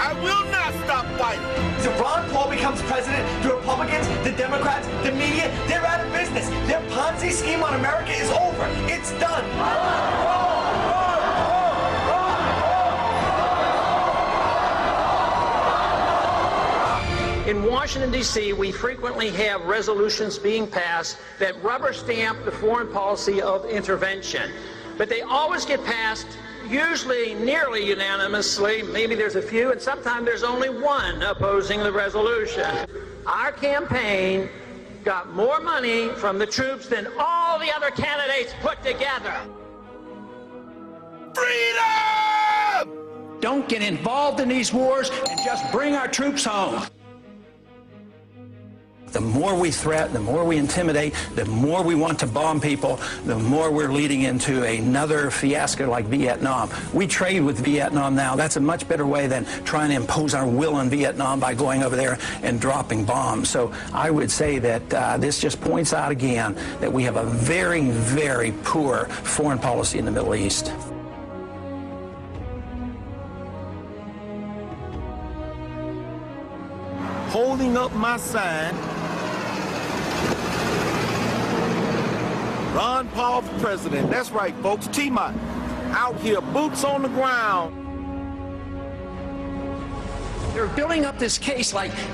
I will not stop fighting. If Ron Paul becomes president, the Republicans, the Democrats, the media, they're out of business. Their Ponzi scheme on America is over. It's done. In Washington, D.C., we frequently have resolutions being passed that rubber stamp the foreign policy of intervention. But they always get passed, usually nearly unanimously. Maybe there's a few, and sometimes there's only one opposing the resolution. Our campaign got more money from the troops than all the other candidates put together. Freedom! Don't get involved in these wars and just bring our troops home. The more we threaten, the more we intimidate, the more we want to bomb people, the more we're leading into another fiasco like Vietnam. We trade with Vietnam now. That's a much better way than trying to impose our will on Vietnam by going over there and dropping bombs. So I would say that this just points out again that we have a very, very poor foreign policy in the Middle East. Holding up my sign, Ron Paul for president. That's right, folks. T-Mont out here, boots on the ground. They're building up this case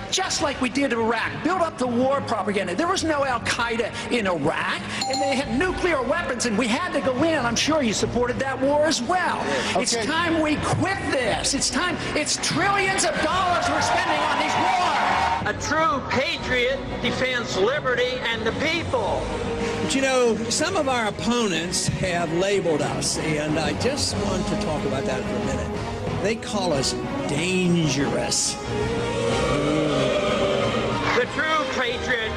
just like we did in Iraq. Build up the war propaganda. There was no Al-Qaeda in Iraq, and they had nuclear weapons, and we had to go in. I'm sure you supported that war as well. Okay. It's time we quit this. It's time. It's trillions of dollars we're spending on these wars. A true patriot defends liberty and the people. But you know, some of our opponents have labeled us, and I just want to talk about that for a minute. They call us dangerous. The true patriot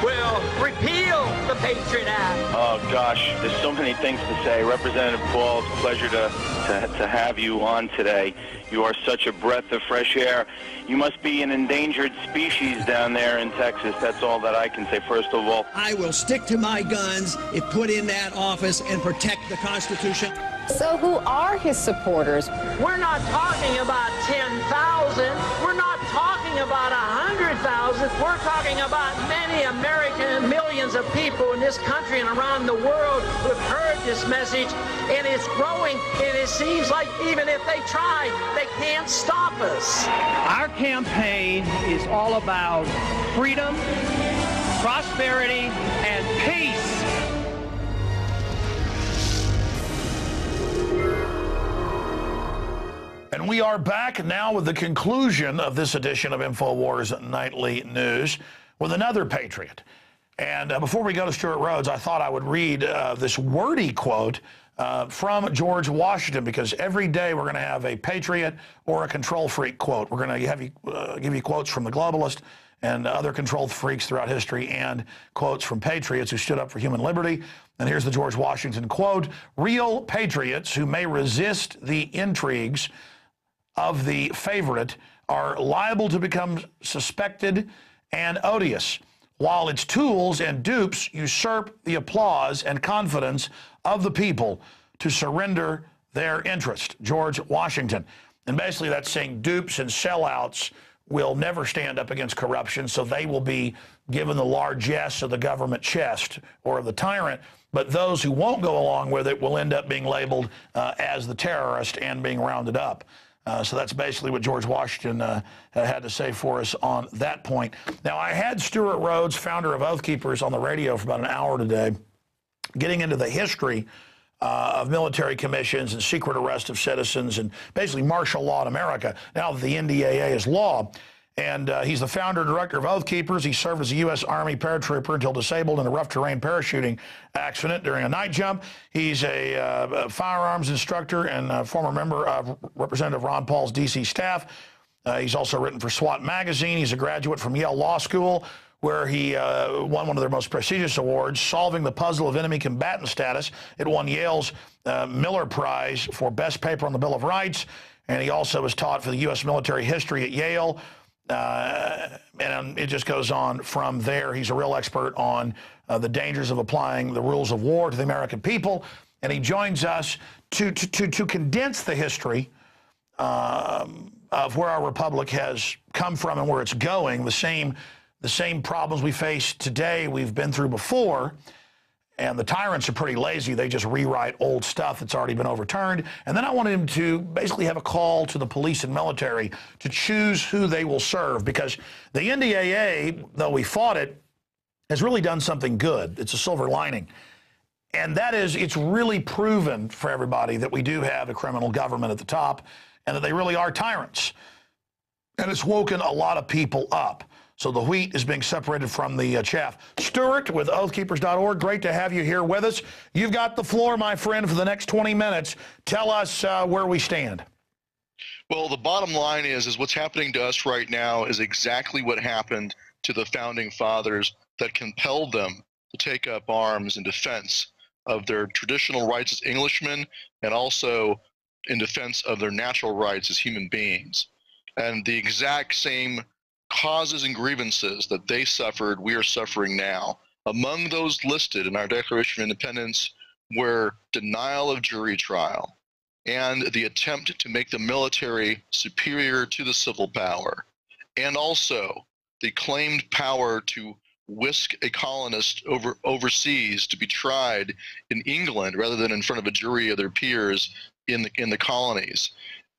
will repeal the Patriot Act. Oh gosh, there's so many things to say. Representative Paul, it's a pleasure to have you on today. You are such a breath of fresh air. You must be an endangered species down there in Texas. That's all that I can say, first of all. I will stick to my guns if put in that office and protect the Constitution. So who are his supporters? We're not talking about 10,000. We're not talking about 100,000. We're talking about many American, millions of people in this country and around the world who have heard this message, and it's growing, and it seems like even if they try, they can't stop us. Our campaign is all about freedom, prosperity, and peace. And we are back now with the conclusion of this edition of Infowars Nightly News with another patriot. And before we go to Stuart Rhodes, I thought I would read this wordy quote from George Washington, because every day we're going to have a patriot or a control freak quote. We're going to have give you quotes from the globalist and other control freaks throughout history, and quotes from patriots who stood up for human liberty. And here's the George Washington quote: "Real patriots who may resist the intrigues of the favorite are liable to become suspected and odious, while its tools and dupes usurp the applause and confidence of the people to surrender their interest." George Washington. And basically that's saying dupes and sellouts will never stand up against corruption, so they will be given the largesse of the government chest or of the tyrant, but those who won't go along with it will end up being labeled as the terrorist and being rounded up. So that's basically what George Washington had to say for us on that point. Now, I had Stuart Rhodes, founder of Oath Keepers, on the radio for about an hour today, getting into the history of military commissions and secret arrest of citizens and basically martial law in America, now that the NDAA is law. And he's the founder and director of Oath Keepers. He served as a U.S. Army paratrooper until disabled in a rough terrain parachuting accident during a night jump. He's a firearms instructor and former member of Representative Ron Paul's D.C. staff. He's also written for SWAT Magazine. He's a graduate from Yale Law School, where he won one of their most prestigious awards, Solving the Puzzle of Enemy Combatant Status. It won Yale's Miller Prize for Best Paper on the Bill of Rights. And he also was taught for the U.S. military history at Yale. And it just goes on from there. He's a real expert on the dangers of applying the rules of war to the American people. And he joins us to condense the history of where our republic has come from and where it's going. The same problems we face today we've been through before. And the tyrants are pretty lazy. They just rewrite old stuff that's already been overturned. And then I wanted him to basically have a call to the police and military to choose who they will serve, because the NDAA, though we fought it, has really done something good. It's a silver lining. And that is, it's really proven for everybody that we do have a criminal government at the top and that they really are tyrants. And it's woken a lot of people up. So the wheat is being separated from the chaff. Stuart with oathkeepers.org, great to have you here with us. You've got the floor, my friend, for the next 20 minutes. Tell us where we stand. Well, the bottom line is what's happening to us right now is exactly what happened to the founding fathers that compelled them to take up arms in defense of their traditional rights as Englishmen and also in defense of their natural rights as human beings. And the exact same causes and grievances that they suffered, we are suffering now. Among those listed in our Declaration of Independence were denial of jury trial and the attempt to make the military superior to the civil power, and also the claimed power to whisk a colonist overseas to be tried in England rather than in front of a jury of their peers in the colonies.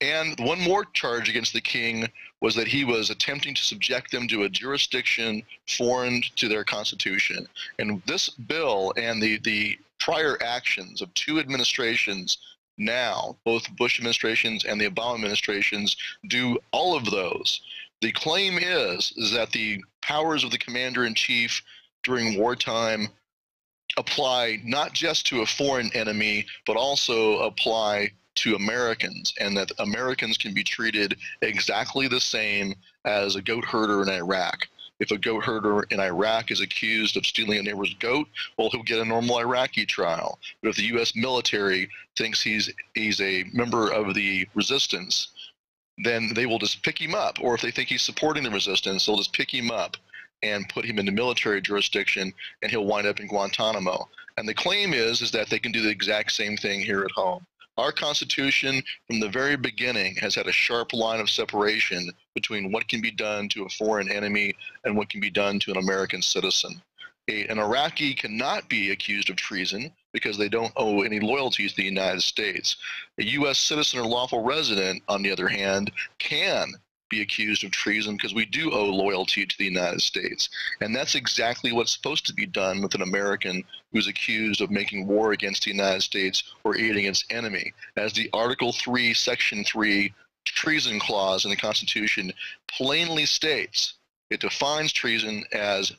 And one more charge against the king was that he was attempting to subject them to a jurisdiction foreign to their constitution. And this bill and the prior actions of two administrations now, both Bush administrations and the Obama administrations, do all of those. The claim is that the powers of the commander-in-chief during wartime apply not just to a foreign enemy, but also apply to Americans, and that Americans can be treated exactly the same as a goat herder in Iraq. If a goat herder in Iraq is accused of stealing a neighbor's goat, well, he'll get a normal Iraqi trial. But if the U.S. military thinks he's a member of the resistance, then they will just pick him up. Or if they think he's supporting the resistance, they'll just pick him up and put him into military jurisdiction, and he'll wind up in Guantanamo. And the claim is that they can do the exact same thing here at home. Our Constitution, from the very beginning, has had a sharp line of separation between what can be done to a foreign enemy and what can be done to an American citizen. An Iraqi cannot be accused of treason because they don't owe any loyalties to the United States. A U.S. citizen or lawful resident, on the other hand, can be accused of treason because we do owe loyalty to the United States. And that's exactly what's supposed to be done with an American who's accused of making war against the United States or aiding its enemy. As the Article 3, Section 3 treason clause in the Constitution plainly states, it defines treason as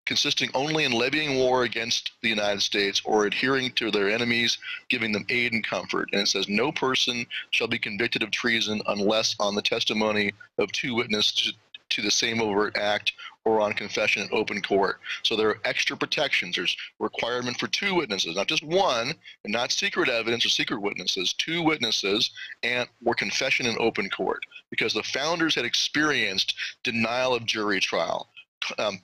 consisting only in levying war against the United States or adhering to their enemies, giving them aid and comfort. And it says no person shall be convicted of treason unless on the testimony of two witnesses to the same overt act or on confession in open court. So there are extra protections. There's requirement for two witnesses, not just one, and not secret evidence or secret witnesses, two witnesses, and or confession in open court, because the founders had experienced denial of jury trial.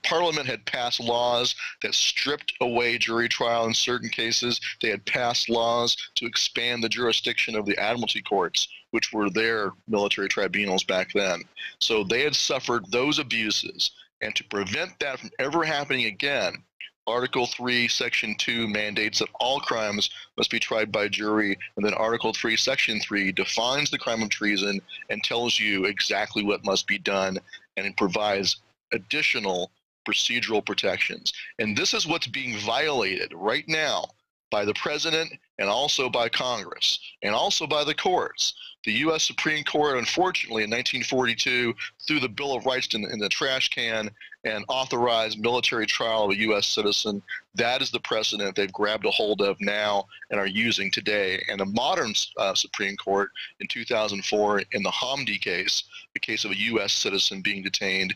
Parliament had passed laws that stripped away jury trial in certain cases. They had passed laws to expand the jurisdiction of the admiralty courts, which were their military tribunals back then. So they had suffered those abuses. And to prevent that from ever happening again, Article 3, Section 2 mandates that all crimes must be tried by jury, and then Article 3, Section 3 defines the crime of treason and tells you exactly what must be done, and it provides additional procedural protections. And this is what's being violated right now by the president and also by Congress and also by the courts. The U.S. Supreme Court, unfortunately, in 1942, threw the Bill of Rights in the trash can and authorized military trial of a U.S. citizen. That is the precedent they've grabbed a hold of now and are using today. And the modern Supreme Court in 2004, in the Hamdi case, the case of a U.S. citizen being detained,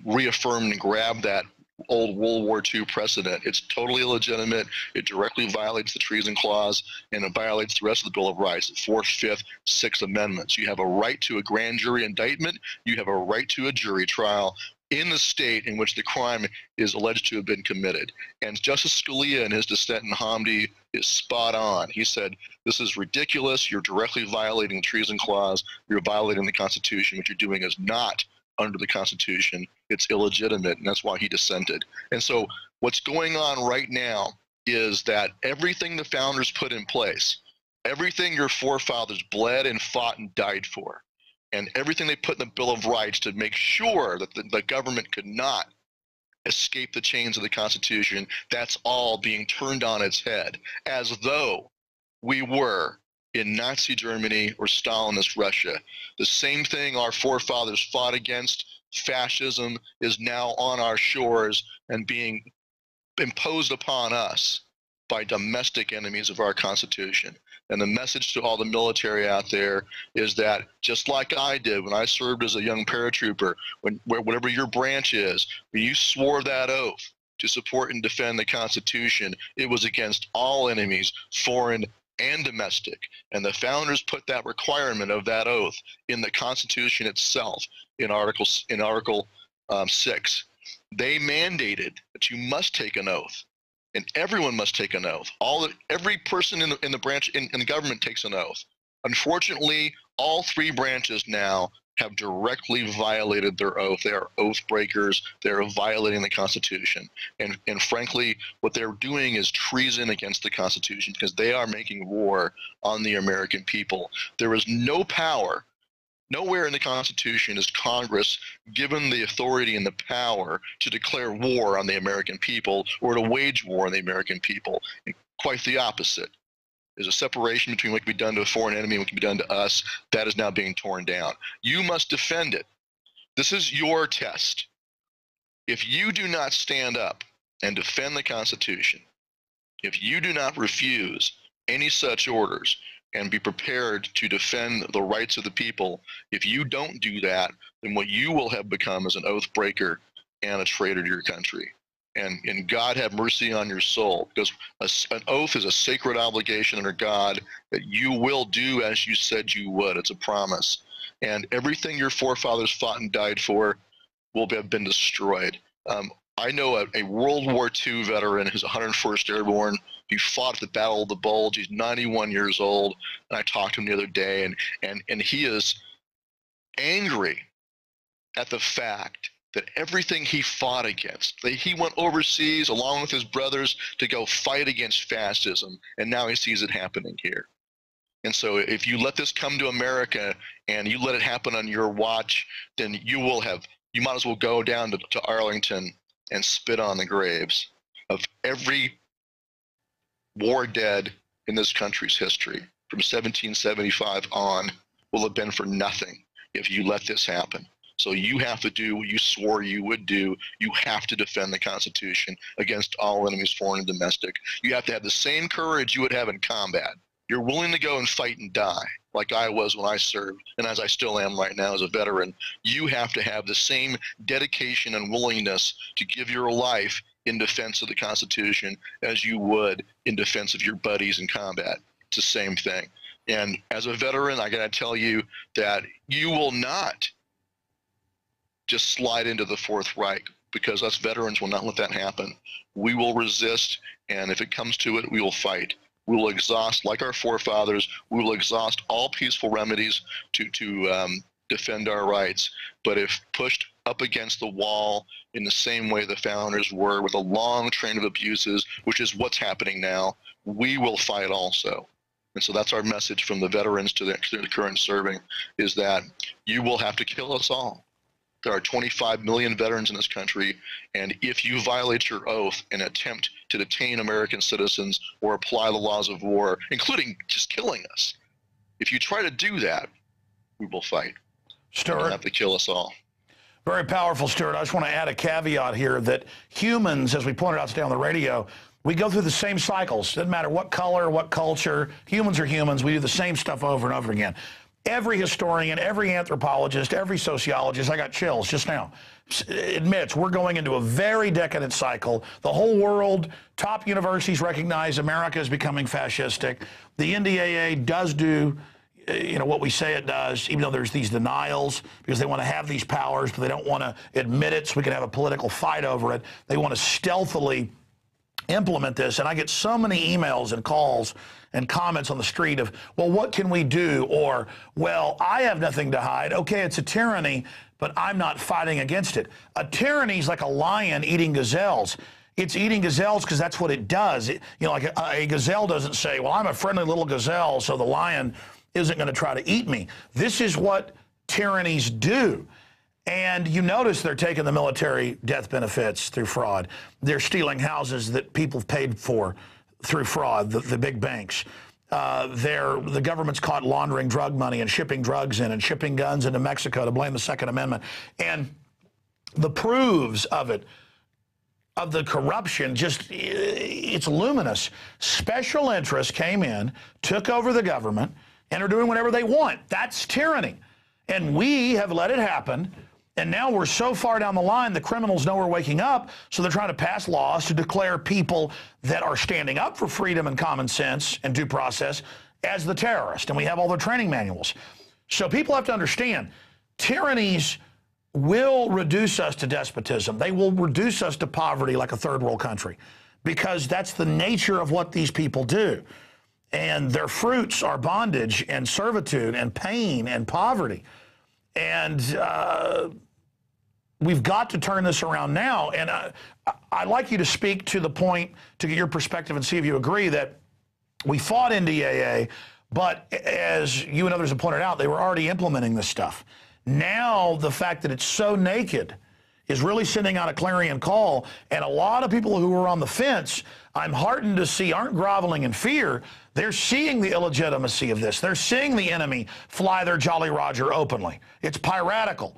reaffirmed and grabbed that old World War II precedent. It's totally illegitimate. It directly violates the treason clause, and it violates the rest of the Bill of Rights, the 4th, 5th, 6th Amendments. You have a right to a grand jury indictment. You have a right to a jury trial in the state in which the crime is alleged to have been committed. And Justice Scalia, in his dissent in Hamdi, is spot on. He said, this is ridiculous. You're directly violating the treason clause. You're violating the Constitution. What you're doing is not under the Constitution. It's illegitimate, and that's why he dissented. And so What's going on right now is that everything the founders put in place, everything your forefathers bled and fought and died for, and everything they put in the Bill of Rights to make sure that the government could not escape the chains of the Constitution, that's all being turned on its head, as though we were in Nazi Germany or Stalinist Russia. The same thing our forefathers fought against, fascism, is now on our shores and being imposed upon us by domestic enemies of our Constitution. And the message to all the military out there is that, just like I did when I served as a young paratrooper, whatever your branch is, when you swore that oath to support and defend the Constitution, it was against all enemies, foreign and domestic. And the founders put that requirement of that oath in the Constitution itself in Article 6. They mandated that you must take an oath. And everyone must take an oath. Every person in the branch in the government takes an oath. Unfortunately, all three branches now have directly violated their oath. They are oath breakers. They're violating the Constitution. And frankly, what they're doing is treason against the Constitution, because they are making war on the American people. There is no power. Nowhere in the Constitution is Congress given the authority and the power to declare war on the American people or to wage war on the American people. And quite the opposite. There's a separation between what can be done to a foreign enemy and what can be done to us. That is now being torn down. You must defend it. This is your test. If you do not stand up and defend the Constitution, if you do not refuse any such orders, and be prepared to defend the rights of the people, if you don't do that, then what you will have become is an oath breaker and a traitor to your country. And God have mercy on your soul, because an oath is a sacred obligation under God that you will do as you said you would. It's a promise. And everything your forefathers fought and died for will have been destroyed. I know a World War II veteran who's 101st Airborne. He fought at the Battle of the Bulge. He's 91 years old. And I talked to him the other day, and he is angry at the fact that everything he fought against, that he went overseas along with his brothers to go fight against fascism, and now he sees it happening here. And so if you let this come to America and you let it happen on your watch, then you might as well go down to Arlington and spit on the graves of every war dead in this country's history from 1775 on will have been for nothing if you let this happen. So you have to do what you swore you would do. You have to defend the Constitution against all enemies, foreign and domestic. You have to have the same courage you would have in combat. You're willing to go and fight and die, like I was when I served, and as I still am right now as a veteran. You have to have the same dedication and willingness to give your life in defense of the Constitution as you would in defense of your buddies in combat. It's the same thing. And as a veteran, I gotta tell you that you will not just slide into the Fourth Reich, because us veterans will not let that happen. We will resist, and if it comes to it, we will fight. We will exhaust, like our forefathers, we will exhaust all peaceful remedies to defend our rights. But if pushed up against the wall in the same way the founders were, with a long train of abuses, which is what's happening now, we will fight also. And so that's our message from the veterans to the current serving, is that you will have to kill us all. There are 25 million veterans in this country, and if you violate your oath and attempt to detain American citizens or apply the laws of war, including just killing us, if you try to do that, we will fight. Stuart, you'll have to kill us all. Very powerful, Stuart. I just want to add a caveat here that humans, as we pointed out today on the radio, we go through the same cycles. Doesn't matter what color, what culture. Humans are humans. We do the same stuff over and over again. Every historian, every anthropologist, every sociologist, I got chills just now, admits we're going into a very decadent cycle. The whole world, top universities recognize America is becoming fascistic. The NDAA does do what we say it does, even though there's these denials, because they want to have these powers, but they don't want to admit it so we can have a political fight over it. They want to stealthily implement this. And I get so many emails and calls and comments on the street of, well, what can we do? Or, well, I have nothing to hide. Okay, it's a tyranny, but I'm not fighting against it. A tyranny is like a lion eating gazelles. It's eating gazelles because that's what it does. Like a gazelle doesn't say, well, I'm a friendly little gazelle, so the lion isn't going to try to eat me. This is what tyrannies do. And you notice they're taking the military death benefits through fraud. They're stealing houses that people paid for through fraud, the big banks. The government's caught laundering drug money and shipping drugs in and shipping guns into Mexico to blame the Second Amendment. And the proofs of it, of the corruption, it's luminous. Special interests came in, took over the government, and are doing whatever they want. That's tyranny. And we have let it happen. And now we're so far down the line, the criminals know we're waking up, so they're trying to pass laws to declare people that are standing up for freedom and common sense and due process as the terrorist. And we have all their training manuals. So people have to understand, tyrannies will reduce us to despotism. They will reduce us to poverty like a third world country, because that's the nature of what these people do. And their fruits are bondage and servitude and pain and poverty. And we've got to turn this around now. And I'd like you to speak to the point, to get your perspective and see if you agree, that we fought NDAA, but as you and others have pointed out, they were already implementing this stuff. Now, the fact that it's so naked is really sending out a clarion call, and a lot of people who are on the fence, I'm heartened to see, aren't groveling in fear. They're seeing the illegitimacy of this. They're seeing the enemy fly their Jolly Roger openly. It's piratical.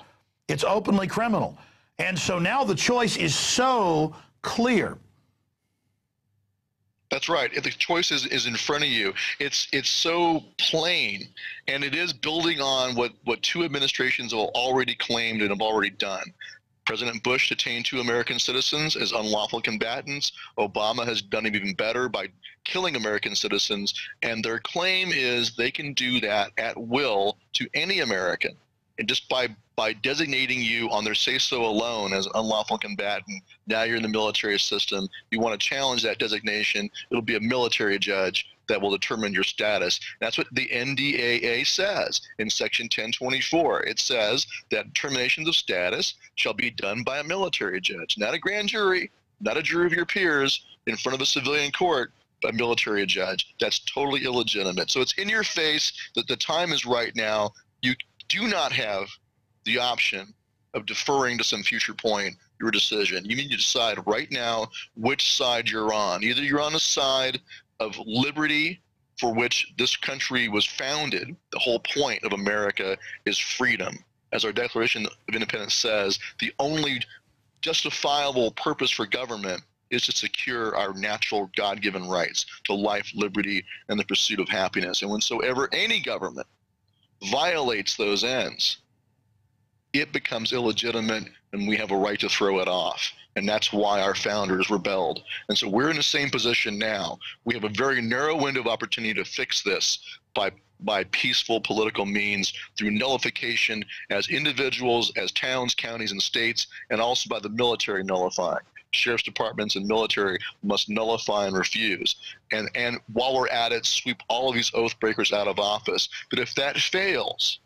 It's openly criminal. And so now the choice is so clear. That's right. If the choice is in front of you, it's so plain, and it is building on what two administrations have already claimed and have already done. President Bush detained 2 American citizens as unlawful combatants. Obama has done it even better by killing American citizens, and their claim is they can do that at will to any American. And just by designating you on their say-so alone as an unlawful combatant, now you're in the military system. You want to challenge that designation, it'll be a military judge that will determine your status. That's what the NDAA says in Section 1024. It says that determinations of status shall be done by a military judge, not a grand jury, not a jury of your peers in front of a civilian court, but a military judge. That's totally illegitimate. So it's in your face that the time is right now. You do not have the option of deferring to some future point your decision. You need to decide right now which side you're on. Either you're on the side of liberty, for which this country was founded. The whole point of America is freedom. As our Declaration of Independence says, the only justifiable purpose for government is to secure our natural God-given rights to life, liberty, and the pursuit of happiness. And whensoever any government violates those ends, it becomes illegitimate, and we have a right to throw it off. And that's why our founders rebelled. And so we're in the same position now. We have a very narrow window of opportunity to fix this by peaceful political means, through nullification as individuals, as towns, counties, and states, and also by the military nullifying. Sheriff's departments and military must nullify and refuse. And while we're at it, sweep all of these oath breakers out of office. But if that fails,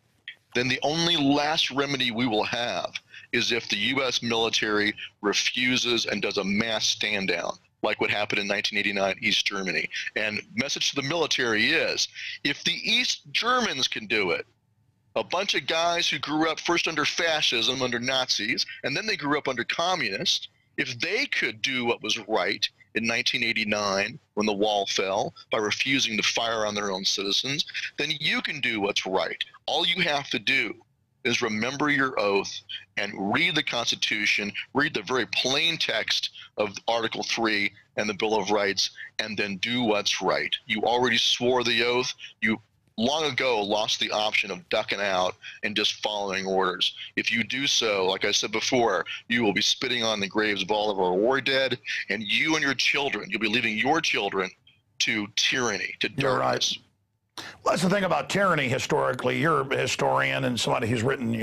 then the only last remedy we will have is if the U.S. military refuses and does a mass stand down, like what happened in 1989 East Germany. And message to the military is, if the East Germans can do it, a bunch of guys who grew up first under fascism, under Nazis, and then they grew up under communists, if they could do what was right in 1989 when the wall fell by refusing to fire on their own citizens, then you can do what's right. All you have to do is remember your oath and read the Constitution, read the very plain text of Article 3 and the Bill of Rights, and then do what's right. You already swore the oath. You long ago lost the option of ducking out and just following orders. If you do so, like I said before, you will be spitting on the graves of all of our war dead, and you and your children, you'll be leaving your children to tyranny, to darkness. You're right. Well, that's the thing about tyranny historically. You're a historian and somebody who's written,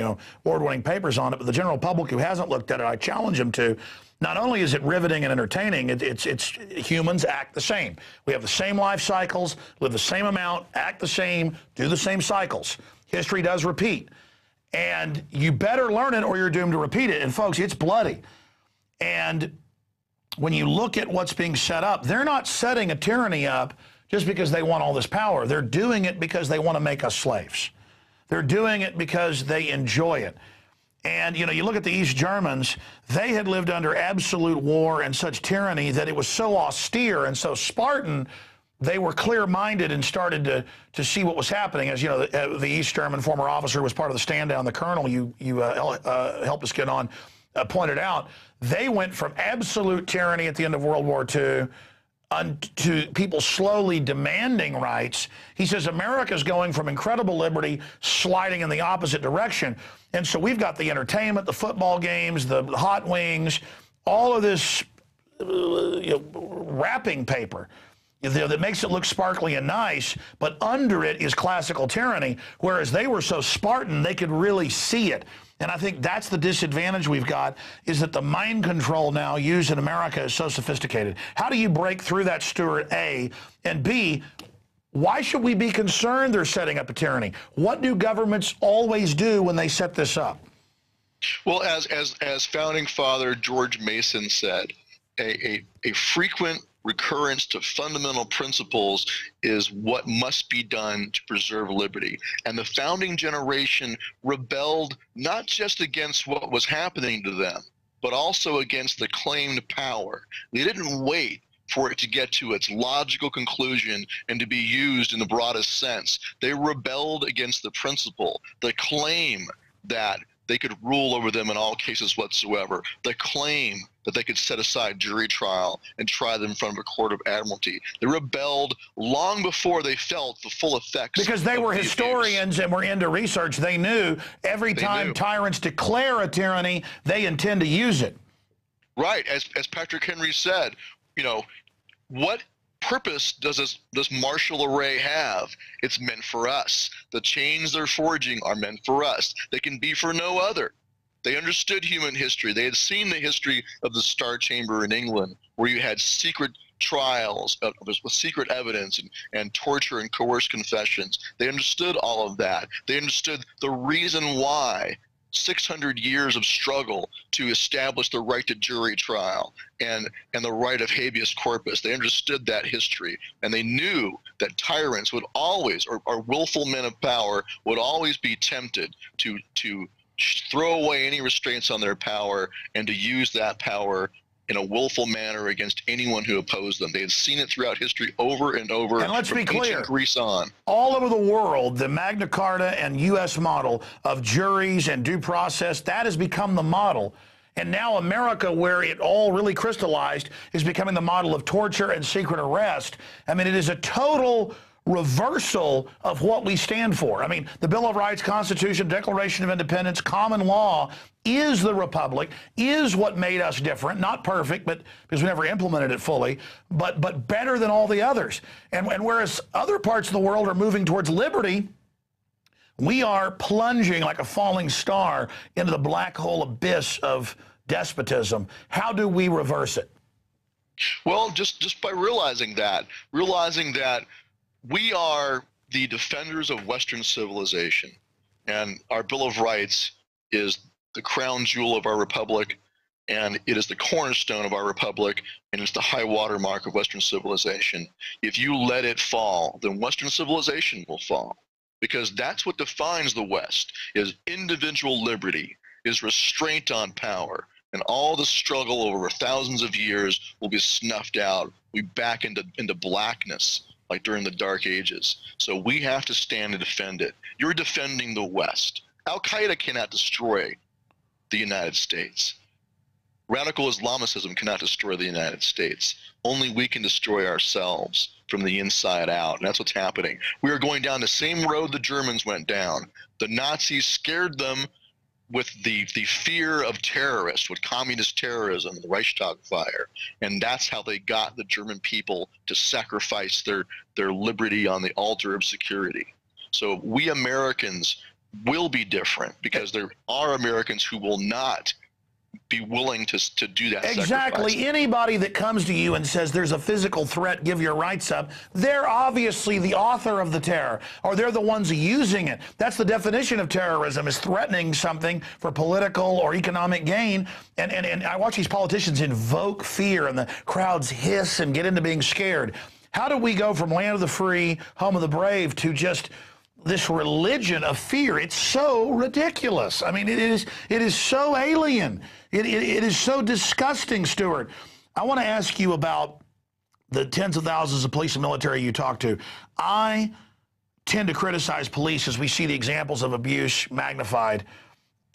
award-winning papers on it, but the general public who hasn't looked at it, I challenge them to. Not only is it riveting and entertaining, it's humans act the same. We have the same life cycles, live the same amount, act the same, do the same cycles. History does repeat. And you better learn it or you're doomed to repeat it. And folks, it's bloody. And when you look at what's being set up, they're not setting a tyranny up just because they want all this power. They're doing it because they want to make us slaves. They're doing it because they enjoy it. And, you know, you look at the East Germans, they had lived under absolute war and such tyranny that it was so austere and so Spartan, they were clear-minded and started to see what was happening. As you know, the East German former officer was part of the stand down, the colonel you helped us get on, pointed out, they went from absolute tyranny at the end of World War II to people slowly demanding rights. He says America's going from incredible liberty sliding in the opposite direction. And so we've got the entertainment, the football games, the hot wings, all of this wrapping paper that makes it look sparkly and nice, but under it is classical tyranny, whereas they were so Spartan they could really see it. And I think that's the disadvantage we've got, is that the mind control now used in America is so sophisticated. How do you break through that, Stuart, A? And B, why should we be concerned they're setting up a tyranny? What do governments always do when they set this up? Well, as founding father George Mason said, a frequent recurrence to fundamental principles is what must be done to preserve liberty. And the founding generation rebelled not just against what was happening to them, but also against the claimed power. They didn't wait for it to get to its logical conclusion and to be used in the broadest sense. They rebelled against the principle, the claim that they could rule over them in all cases whatsoever, the claim that they could set aside jury trial and try them in front of a court of admiralty. They rebelled long before they felt the full effects. Because they were historians and were into research. They knew every time tyrants declare a tyranny, they intend to use it. Right. As Patrick Henry said, you know, what purpose does this martial array have? It's meant for us. The chains they're forging are meant for us. They can be for no other. They understood human history. They had seen the history of the Star Chamber in England, where you had secret trials with secret evidence and torture and coerced confessions. They understood all of that. They understood the reason why 600 years of struggle to establish the right to jury trial and the right of habeas corpus. They understood that history, and they knew that tyrants would always, or willful men of power, would always be tempted to throw away any restraints on their power and to use that power in a willful manner against anyone who opposed them. They had seen it throughout history over and over. And let's be clear, Greece on. All over the world, the Magna Carta and U.S. model of juries and due process, that has become the model. And now America, where it all really crystallized, is becoming the model of torture and secret arrest. I mean, it is a total reversal of what we stand for. I mean, the Bill of Rights, Constitution, Declaration of Independence, common law is the republic, is what made us different, not perfect, but because we never implemented it fully, but better than all the others. And whereas other parts of the world are moving towards liberty, we are plunging like a falling star into the black hole abyss of despotism. How do we reverse it? Well, just by realizing that we are the defenders of Western civilization, and our Bill of Rights is the crown jewel of our republic, and it is the cornerstone of our republic, and it's the high watermark of Western civilization. If you let it fall, then Western civilization will fall, because that's what defines the West, is individual liberty, is restraint on power, and all the struggle over thousands of years will be snuffed out. We back into blackness, like during the Dark Ages. So we have to stand and defend it. You're defending the West. Al-Qaeda cannot destroy the United States. Radical Islamicism cannot destroy the United States. Only we can destroy ourselves from the inside out, and that's what's happening. We are going down the same road the Germans went down. The Nazis scared them with the fear of terrorists, with communist terrorism, the Reichstag fire, and that's how they got the German people to sacrifice their liberty on the altar of security. So we Americans will be different, because there are Americans who will not be willing to do that. Exactly. Sacrifice. Anybody that comes to you and says there's a physical threat, give your rights up, they're obviously the author of the terror, or they're the ones using it. That's the definition of terrorism, is threatening something for political or economic gain. And I watch these politicians invoke fear, and the crowds hiss and get into being scared. How do we go from land of the free, home of the brave, to just this religion of fear? It's so ridiculous. I mean, it is so alien. It is so disgusting, Stuart. I want to ask you about the tens of thousands of police and military you talk to. I tend to criticize police as we see the examples of abuse magnified.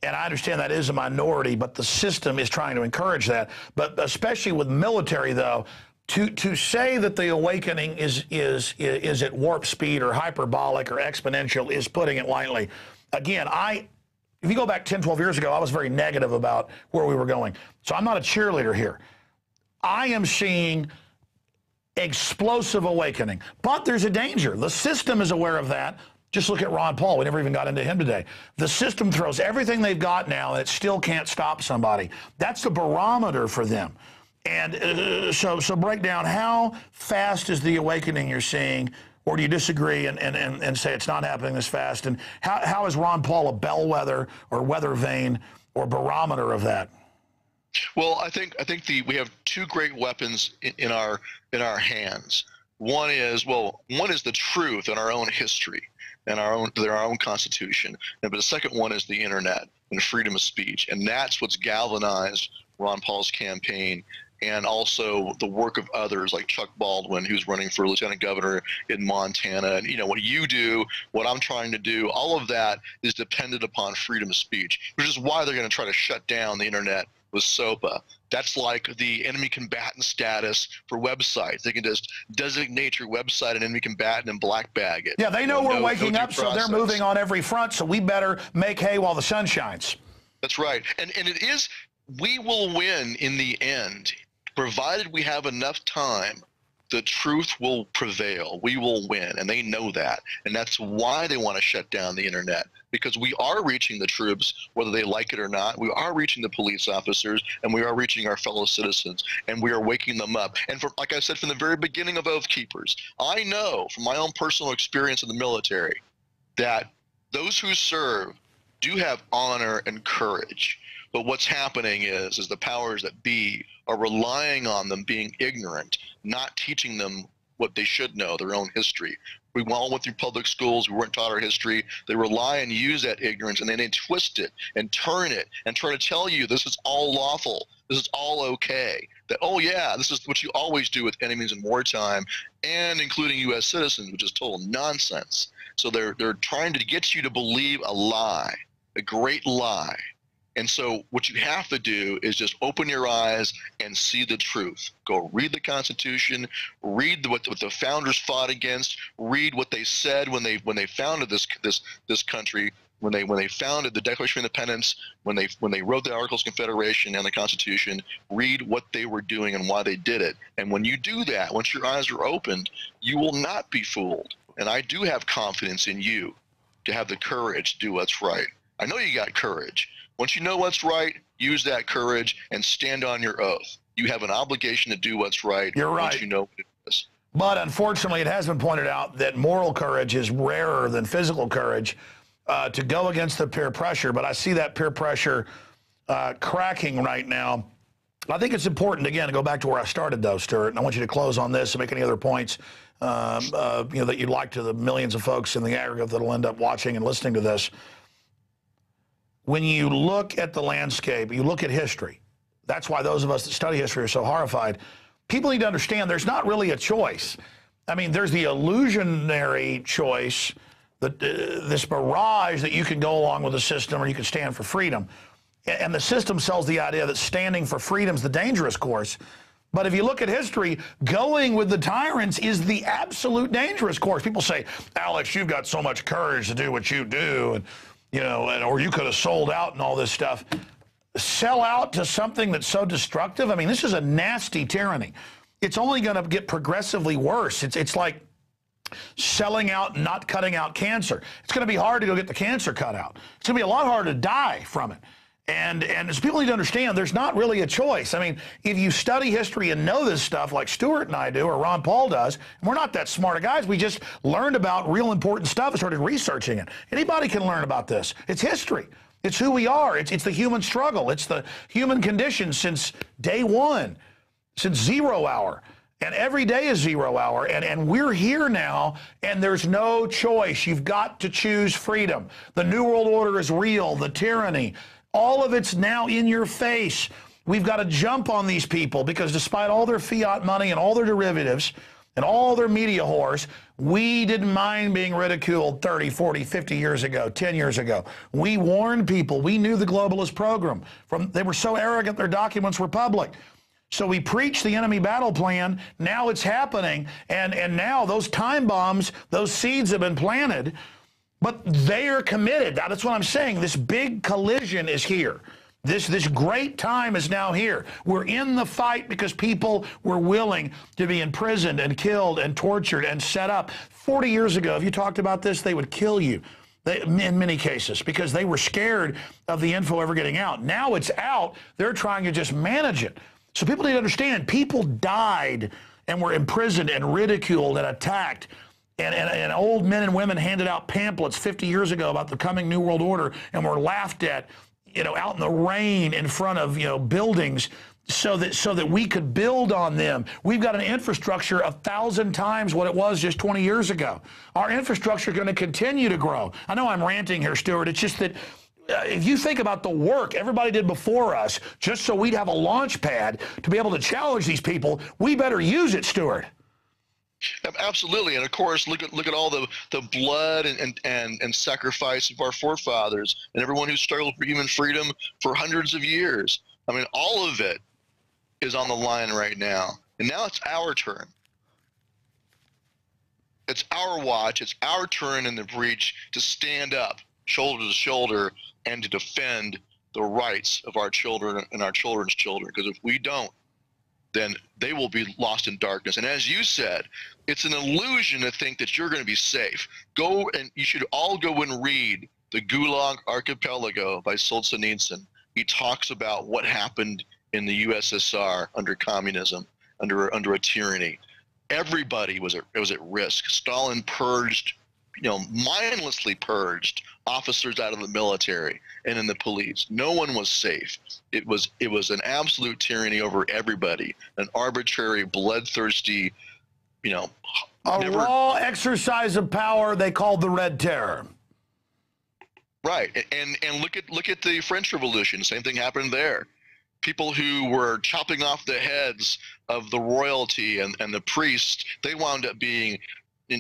And I understand that is a minority, but the system is trying to encourage that. But especially with military, though, to say that the awakening is at warp speed or hyperbolic or exponential is putting it lightly. Again, if you go back 10, 12 years ago, I was very negative about where we were going. So I'm not a cheerleader here. I am seeing explosive awakening, but there's a danger. The system is aware of that. Just look at Ron Paul. We never even got into him today. The system throws everything they've got now, and it still can't stop somebody. That's the barometer for them. And so break down, how fast is the awakening you're seeing, or do you disagree and say it's not happening this fast? And how is Ron Paul a bellwether or weather vane or barometer of that? Well, I think we have two great weapons in our hands. One is the truth in our own history and our own Constitution. But the second one is the internet and freedom of speech, and that's what's galvanized Ron Paul's campaign, and also the work of others like Chuck Baldwin, who's running for lieutenant governor in Montana. And, you know, what you do, what I'm trying to do, all of that is dependent upon freedom of speech, which is why they're going to try to shut down the internet with SOPA. That's like the enemy combatant status for websites. They can just designate your website an enemy combatant and black bag it. Yeah, they know we're waking up, so they're moving on every front, so we better make hay while the sun shines. That's right. And it is, we will win in the end. Provided we have enough time, the truth will prevail. We will win, and they know that. And that's why they want to shut down the internet, because we are reaching the troops, whether they like it or not. We are reaching the police officers, and we are reaching our fellow citizens, and we are waking them up. And like I said from the very beginning of Oath Keepers, I know from my own personal experience in the military that those who serve do have honor and courage. But what's happening is the powers that be are relying on them being ignorant, not teaching them what they should know, their own history. We all went through public schools. We weren't taught our history. They rely and use that ignorance, and then they twist it and turn it and try to tell you this is all lawful. This is all okay. That, oh, yeah, this is what you always do with enemies in wartime, and including U.S. citizens, which is total nonsense. So they're trying to get you to believe a lie, a great lie. And so what you have to do is just open your eyes and see the truth. Go read the Constitution, read what the founders fought against, read what they said when they founded this country, when they founded the Declaration of Independence, when they wrote the Articles of Confederation and the Constitution. Read what they were doing and why they did it. And when you do that, once your eyes are opened, you will not be fooled. And I do have confidence in you to have the courage to do what's right. I know you got courage. Once you know what's right, use that courage and stand on your oath. You have an obligation to do what's right. You're right. Once you know what it is. But unfortunately, it has been pointed out that moral courage is rarer than physical courage to go against the peer pressure. But I see that peer pressure cracking right now. I think it's important, again, to go back to where I started, though, Stuart, and I want you to close on this and make any other points that you'd like to the millions of folks in the aggregate that will end up watching and listening to this. When you look at the landscape, you look at history. That's why those of us that study history are so horrified. People need to understand there's not really a choice. I mean, there's the illusionary choice, that this mirage that you can go along with the system or you can stand for freedom. And the system sells the idea that standing for freedom is the dangerous course. But if you look at history, going with the tyrants is the absolute dangerous course. People say, Alex, you've got so much courage to do what you do, and or you could have sold out and all this stuff. Sell out to something that's so destructive? I mean, this is a nasty tyranny. It's only going to get progressively worse. It's like selling out and not cutting out cancer. It's going to be hard to go get the cancer cut out. It's going to be a lot harder to die from it. And as people need to understand, there's not really a choice. I mean, if you study history and know this stuff like Stuart and I do, or Ron Paul does, and we're not that smart of guys. We just learned about real important stuff and started researching it. Anybody can learn about this. It's history. It's who we are. It's the human struggle. It's the human condition since day one, since 0 hour. And every day is 0 hour. And we're here now, and there's no choice. You've got to choose freedom. The New World Order is real. The tyranny, all of it's now in your face. We've got to jump on these people because despite all their fiat money and all their derivatives and all their media whores, we didn't mind being ridiculed 30, 40, 50 years ago, 10 years ago. We warned people. We knew the globalist program. They were so arrogant their documents were public. So we preached the enemy battle plan. Now it's happening. And now those time bombs, those seeds have been planted, but they are committed. Now, that's what I'm saying. This big collision is here. This great time is now here. We're in the fight because people were willing to be imprisoned and killed and tortured and set up. 40 years ago, if you talked about this, they would kill you. In many cases, because they were scared of the info ever getting out. Now it's out. They're trying to just manage it. So people need to understand, people died and were imprisoned and ridiculed and attacked. And old men and women handed out pamphlets 50 years ago about the coming New World Order and were laughed at, out in the rain in front of, buildings so that we could build on them. We've got an infrastructure 1,000 times what it was just 20 years ago. Our infrastructure is going to continue to grow. I know I'm ranting here, Stuart. It's just that if you think about the work everybody did before us, just so we'd have a launch pad to be able to challenge these people, we better use it, Stuart. Absolutely, and of course, look at all the blood and sacrifice of our forefathers and everyone who struggled for human freedom for hundreds of years. I mean, all of it is on the line right now, and now it's our turn. It's our watch. It's our turn in the breach to stand up, shoulder to shoulder, and to defend the rights of our children and our children's children. Because if we don't, then they will be lost in darkness. And as you said, it's an illusion to think that you're going to be safe. Go and you should all go and read The Gulag Archipelago by Solzhenitsyn. He talks about what happened in the USSR under communism, under a tyranny. Everybody was at risk. Stalin purged, mindlessly purged officers out of the military and in the police. No one was safe. It was an absolute tyranny over everybody, an arbitrary, bloodthirsty, raw exercise of power they called the Red Terror. Right, and look at the French Revolution. Same thing happened there. People who were chopping off the heads of the royalty and the priests, they wound up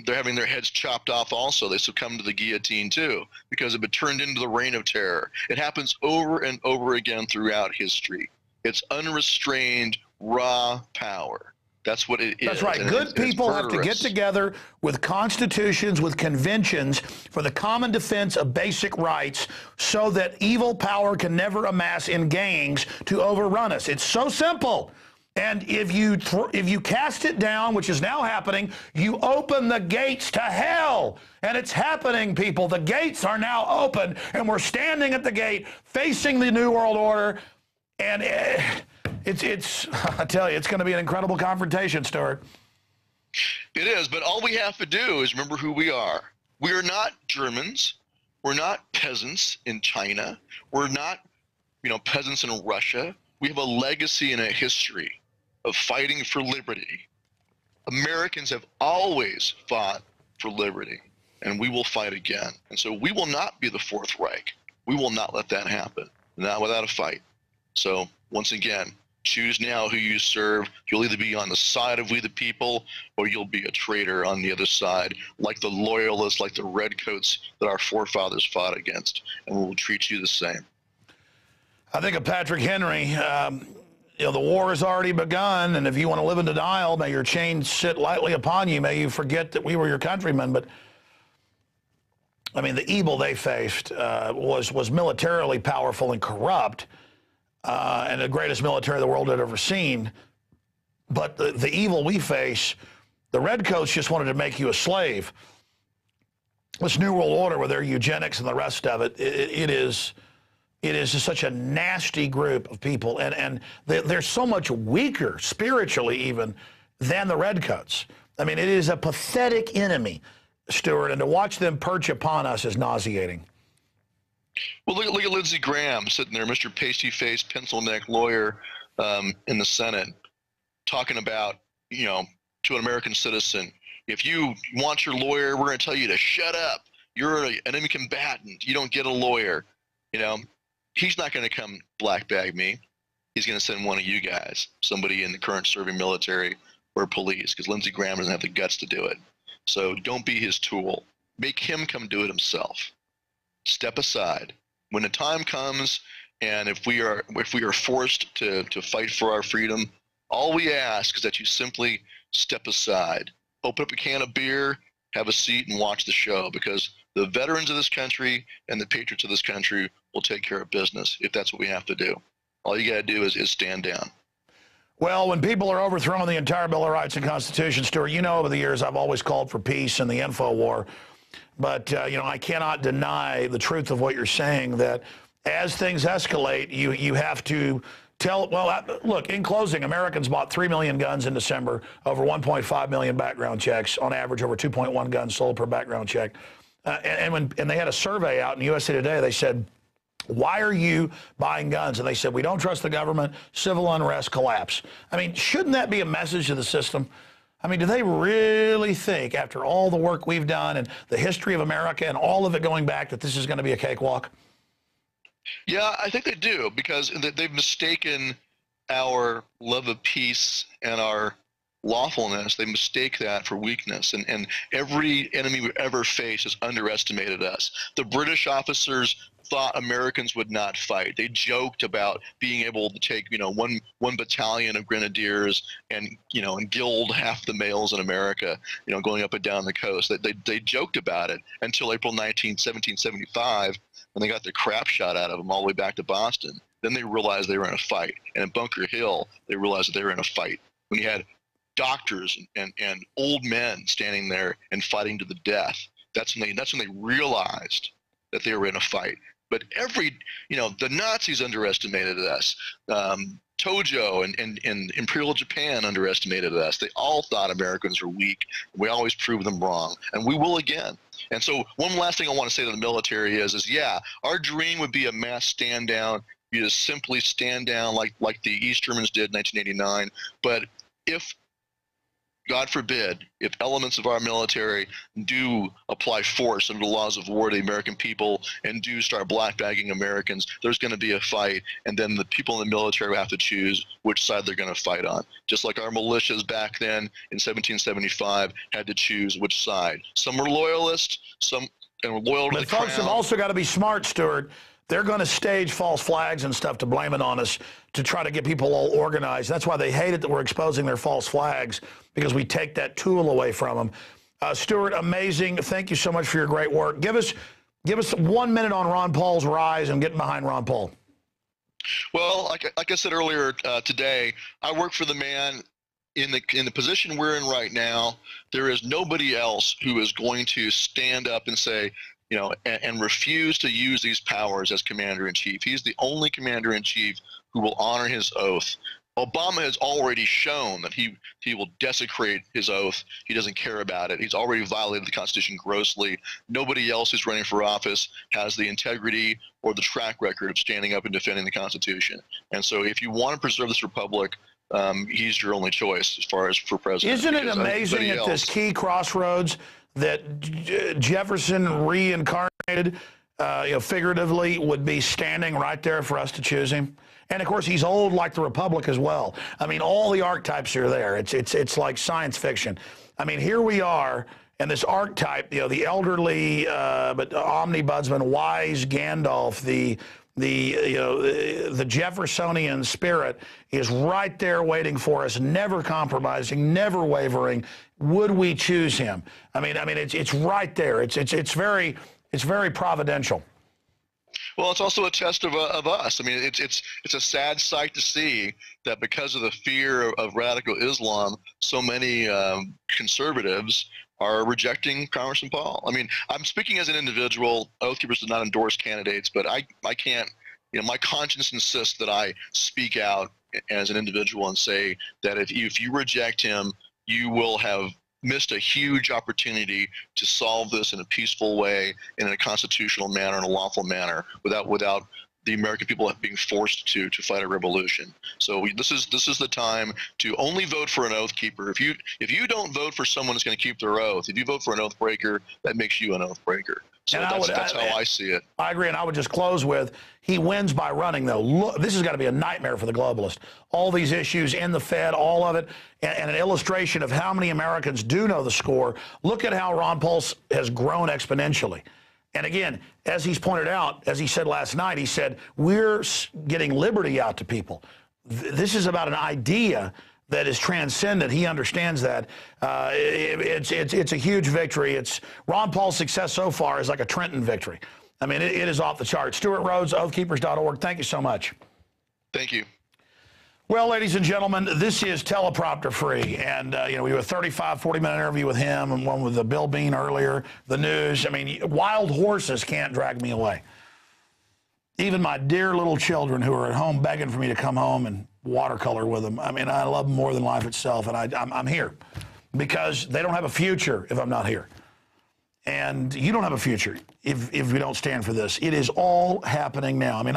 they're having their heads chopped off also. They succumbed to the guillotine too, because it turned into the reign of terror. It happens over and over again throughout history. It's unrestrained, raw power. That's what it is. That's right. Good people have to get together with constitutions, with conventions for the common defense of basic rights so that evil power can never amass in gangs to overrun us. It's so simple. And if you cast it down, which is now happening, you open the gates to hell. And it's happening, people. The gates are now open, and we're standing at the gate facing the New World Order. And it's I tell you, it's going to be an incredible confrontation, Stuart. It is, but all we have to do is remember who we are. We are not Germans. We're not peasants in China. We're not, peasants in Russia. We have a legacy and a history of fighting for liberty. Americans have always fought for liberty, and we will fight again. And so we will not be the Fourth Reich. We will not let that happen, not without a fight. So once again, choose now who you serve. You'll either be on the side of we the people, or you'll be a traitor on the other side, like the loyalists, like the redcoats that our forefathers fought against, and we will treat you the same. I think of Patrick Henry. The war has already begun, and if you want to live in denial, may your chains sit lightly upon you. May you forget that we were your countrymen. But I mean, the evil they faced was militarily powerful and corrupt, and the greatest military the world had ever seen. But the evil we face, the redcoats just wanted to make you a slave. This New World Order with their eugenics and the rest of it, it is It is just such a nasty group of people, and they're so much weaker spiritually even than the Redcoats. I mean, it is a pathetic enemy, Stuart, and to watch them perch upon us is nauseating. Well, look at Lindsey Graham sitting there, Mr. Pasty-faced, pencil-neck lawyer in the Senate, talking about, you know, to an American citizen, if you want your lawyer, we're going to tell you to shut up. You're an enemy combatant. You don't get a lawyer. You know, he's not going to come black bag me. He's going to send one of you guys, somebody in the current serving military or police, because Lindsey Graham doesn't have the guts to do it. So don't be his tool. Make him come do it himself. Step aside. When the time comes, and if we are forced to fight for our freedom, all we ask is that you simply step aside. Open up a can of beer, have a seat, and watch the show, because the veterans of this country and the patriots of this country will take care of business if that's what we have to do. All you got to do is stand down. Well, when people are overthrowing the entire Bill of Rights and Constitution, Stuart, you know over the years I've always called for peace in the info war. But, you know, I cannot deny the truth of what you're saying, that as things escalate, you have to tell, well, look, in closing, Americans bought 3 million guns in December, over 1.5 million background checks, on average over 2.1 guns sold per background check. And they had a survey out in USA Today, they said, why are you buying guns? And they said, we don't trust the government, civil unrest, collapse. I mean, shouldn't that be a message to the system? I mean, do they really think, after all the work we've done and the history of America and all of it going back, that this is going to be a cakewalk? Yeah, I think they do, because they've mistaken our love of peace and our lawfulness. They mistake that for weakness, and every enemy we ever faced has underestimated us. The British officers thought Americans would not fight. They joked about being able to take, you know, one battalion of grenadiers and, you know, and gild half the males in America, you know, going up and down the coast. They joked about it until April 19, 1775, when they got the crap shot out of them all the way back to Boston. Then they realized they were in a fight. And in Bunker Hill, they realized that they were in a fight. When you had doctors and old men standing there and fighting to the death, that's when they realized that they were in a fight. But you know, the Nazis underestimated us. Tojo and Imperial Japan underestimated us. They all thought Americans were weak. We always proved them wrong, and we will again. And so one last thing I want to say to the military is yeah, our dream would be a mass stand down. You just simply stand down like the East Germans did in 1989. But if, God forbid, if elements of our military do apply force under the laws of war to the American people and do start blackbagging Americans, there's going to be a fight, and then the people in the military will have to choose which side they're going to fight on. Just like our militias back then in 1775 had to choose which side. Some were loyalists, some were loyal to the crown. But folks have also got to be smart, Stuart. They're going to stage false flags and stuff to blame it on us to try to get people all organized. That's why they hate it that we're exposing their false flags, because we take that tool away from them. Stuart, amazing. Thank you so much for your great work. Give us 1 minute on Ron Paul's rise and getting behind Ron Paul. Well, like I said earlier today, I work for the man in the position we're in right now. There is nobody else who is going to stand up and say, you know, and refuse to use these powers as commander-in-chief. He's the only commander-in-chief who will honor his oath. Obama has already shown that he will desecrate his oath. He doesn't care about it. He's already violated the Constitution grossly. Nobody else who's running for office has the integrity or the track record of standing up and defending the Constitution. And so if you want to preserve this republic, he's your only choice as far as for president. Isn't it amazing at this key crossroads that Jefferson reincarnated, figuratively, would be standing right there for us to choose him? And, of course, he's old like the Republic as well. I mean, all the archetypes are there. It's like science fiction. I mean, here we are, and this archetype, the elderly but omnibudsman, wise Gandalf, the Jeffersonian spirit is right there waiting for us, never compromising, never wavering. Would we choose him? I mean, it's right there. It's very providential. Well, it's also a test of us. I mean, it's a sad sight to see that because of the fear of radical Islam, so many conservatives are rejecting Congressman Paul. I mean, I'm speaking as an individual. Oath Keepers did not endorse candidates, but I can't my conscience insists that I speak out as an individual and say that if you reject him, you will have missed a huge opportunity to solve this in a peaceful way, in a constitutional manner, in a lawful manner, without the American people being forced to fight a revolution. So this is the time to only vote for an oath keeper. If you don't vote for someone who's going to keep their oath, if you vote for an oath breaker, that makes you an oath breaker. So that's how I see it. I agree, and I would just close with, he wins by running, though. Look, this has got to be a nightmare for the globalist. All these issues in the Fed, all of it, and an illustration of how many Americans do know the score. Look at how Ron Paul has grown exponentially. And again, as he's pointed out, as he said last night, he said, we're getting liberty out to people. This is about an idea that is transcendent. He understands that. It's a huge victory. Ron Paul's success so far is like a Trenton victory. I mean, it is off the charts. Stuart Rhodes, oathkeepers.org. Thank you so much. Thank you. Well, ladies and gentlemen, this is teleprompter free. And, we have a 35, 40-minute interview with him and one with Bill Bean earlier, the news. I mean, wild horses can't drag me away. Even my dear little children who are at home begging for me to come home and watercolor with them. I mean, I love them more than life itself, and I'm here because they don't have a future if I'm not here. And you don't have a future if you don't stand for this. It is all happening now. I mean,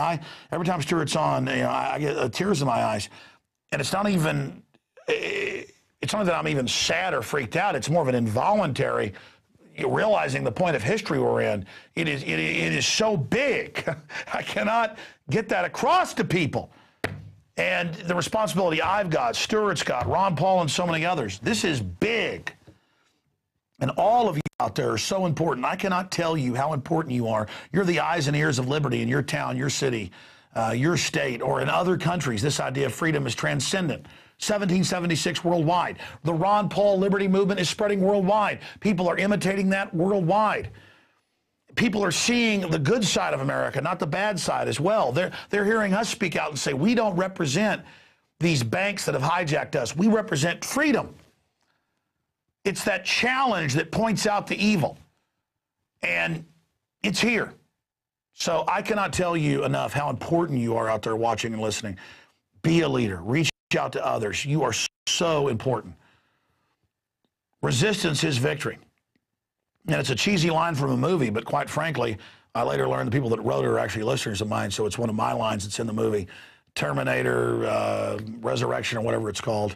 every time Stuart's on, I get tears in my eyes, and it's not even that I'm even sad or freaked out. It's more of an involuntary realizing the point of history we're in. It is so big. I cannot get that across to people. And the responsibility I've got, Stuart's got, Ron Paul, and so many others. This is big. And all of you out there are so important. I cannot tell you how important you are. You're the eyes and ears of liberty in your town, your city, your state, or in other countries. This idea of freedom is transcendent. 1776 worldwide. The Ron Paul liberty movement is spreading worldwide. People are imitating that worldwide. People are seeing the good side of America, not the bad side as well. They're hearing us speak out and say, we don't represent these banks that have hijacked us. We represent freedom. It's that challenge that points out the evil. And it's here. So I cannot tell you enough how important you are out there watching and listening. Be a leader. Reach out to others. You are so important. Resistance is victory. And it's a cheesy line from a movie, but quite frankly, I later learned the people that wrote it are actually listeners of mine, so it's one of my lines that's in the movie, Terminator, Resurrection, or whatever it's called,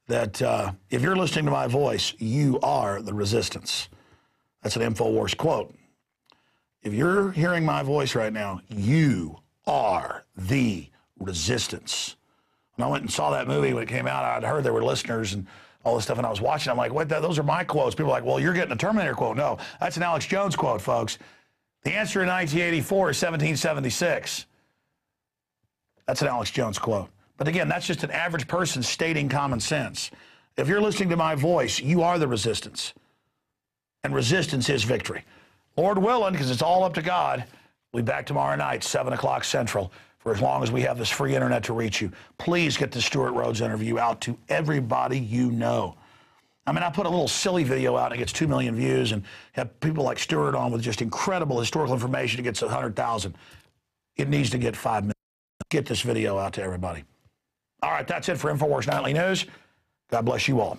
that if you're listening to my voice, you are the resistance. That's an Infowars quote. If you're hearing my voice right now, you are the resistance. When I went and saw that movie when it came out, I'd heard there were listeners and all this stuff, and I was watching. I'm like, what? Those are my quotes. People are like, well, you're getting a Terminator quote. No, that's an Alex Jones quote, folks. The answer in 1984 is 1776. That's an Alex Jones quote. But again, that's just an average person stating common sense. If you're listening to my voice, you are the resistance. And resistance is victory. Lord willing, because it's all up to God, we'll be back tomorrow night, 7 o'clock Central, for as long as we have this free internet to reach you. Please get the Stuart Rhodes interview out to everybody you know. I mean, I put a little silly video out and it gets 2 million views, and have people like Stuart on with just incredible historical information. It gets 100,000. It needs to get 5 million. Get this video out to everybody. All right, that's it for Infowars Nightly News. God bless you all.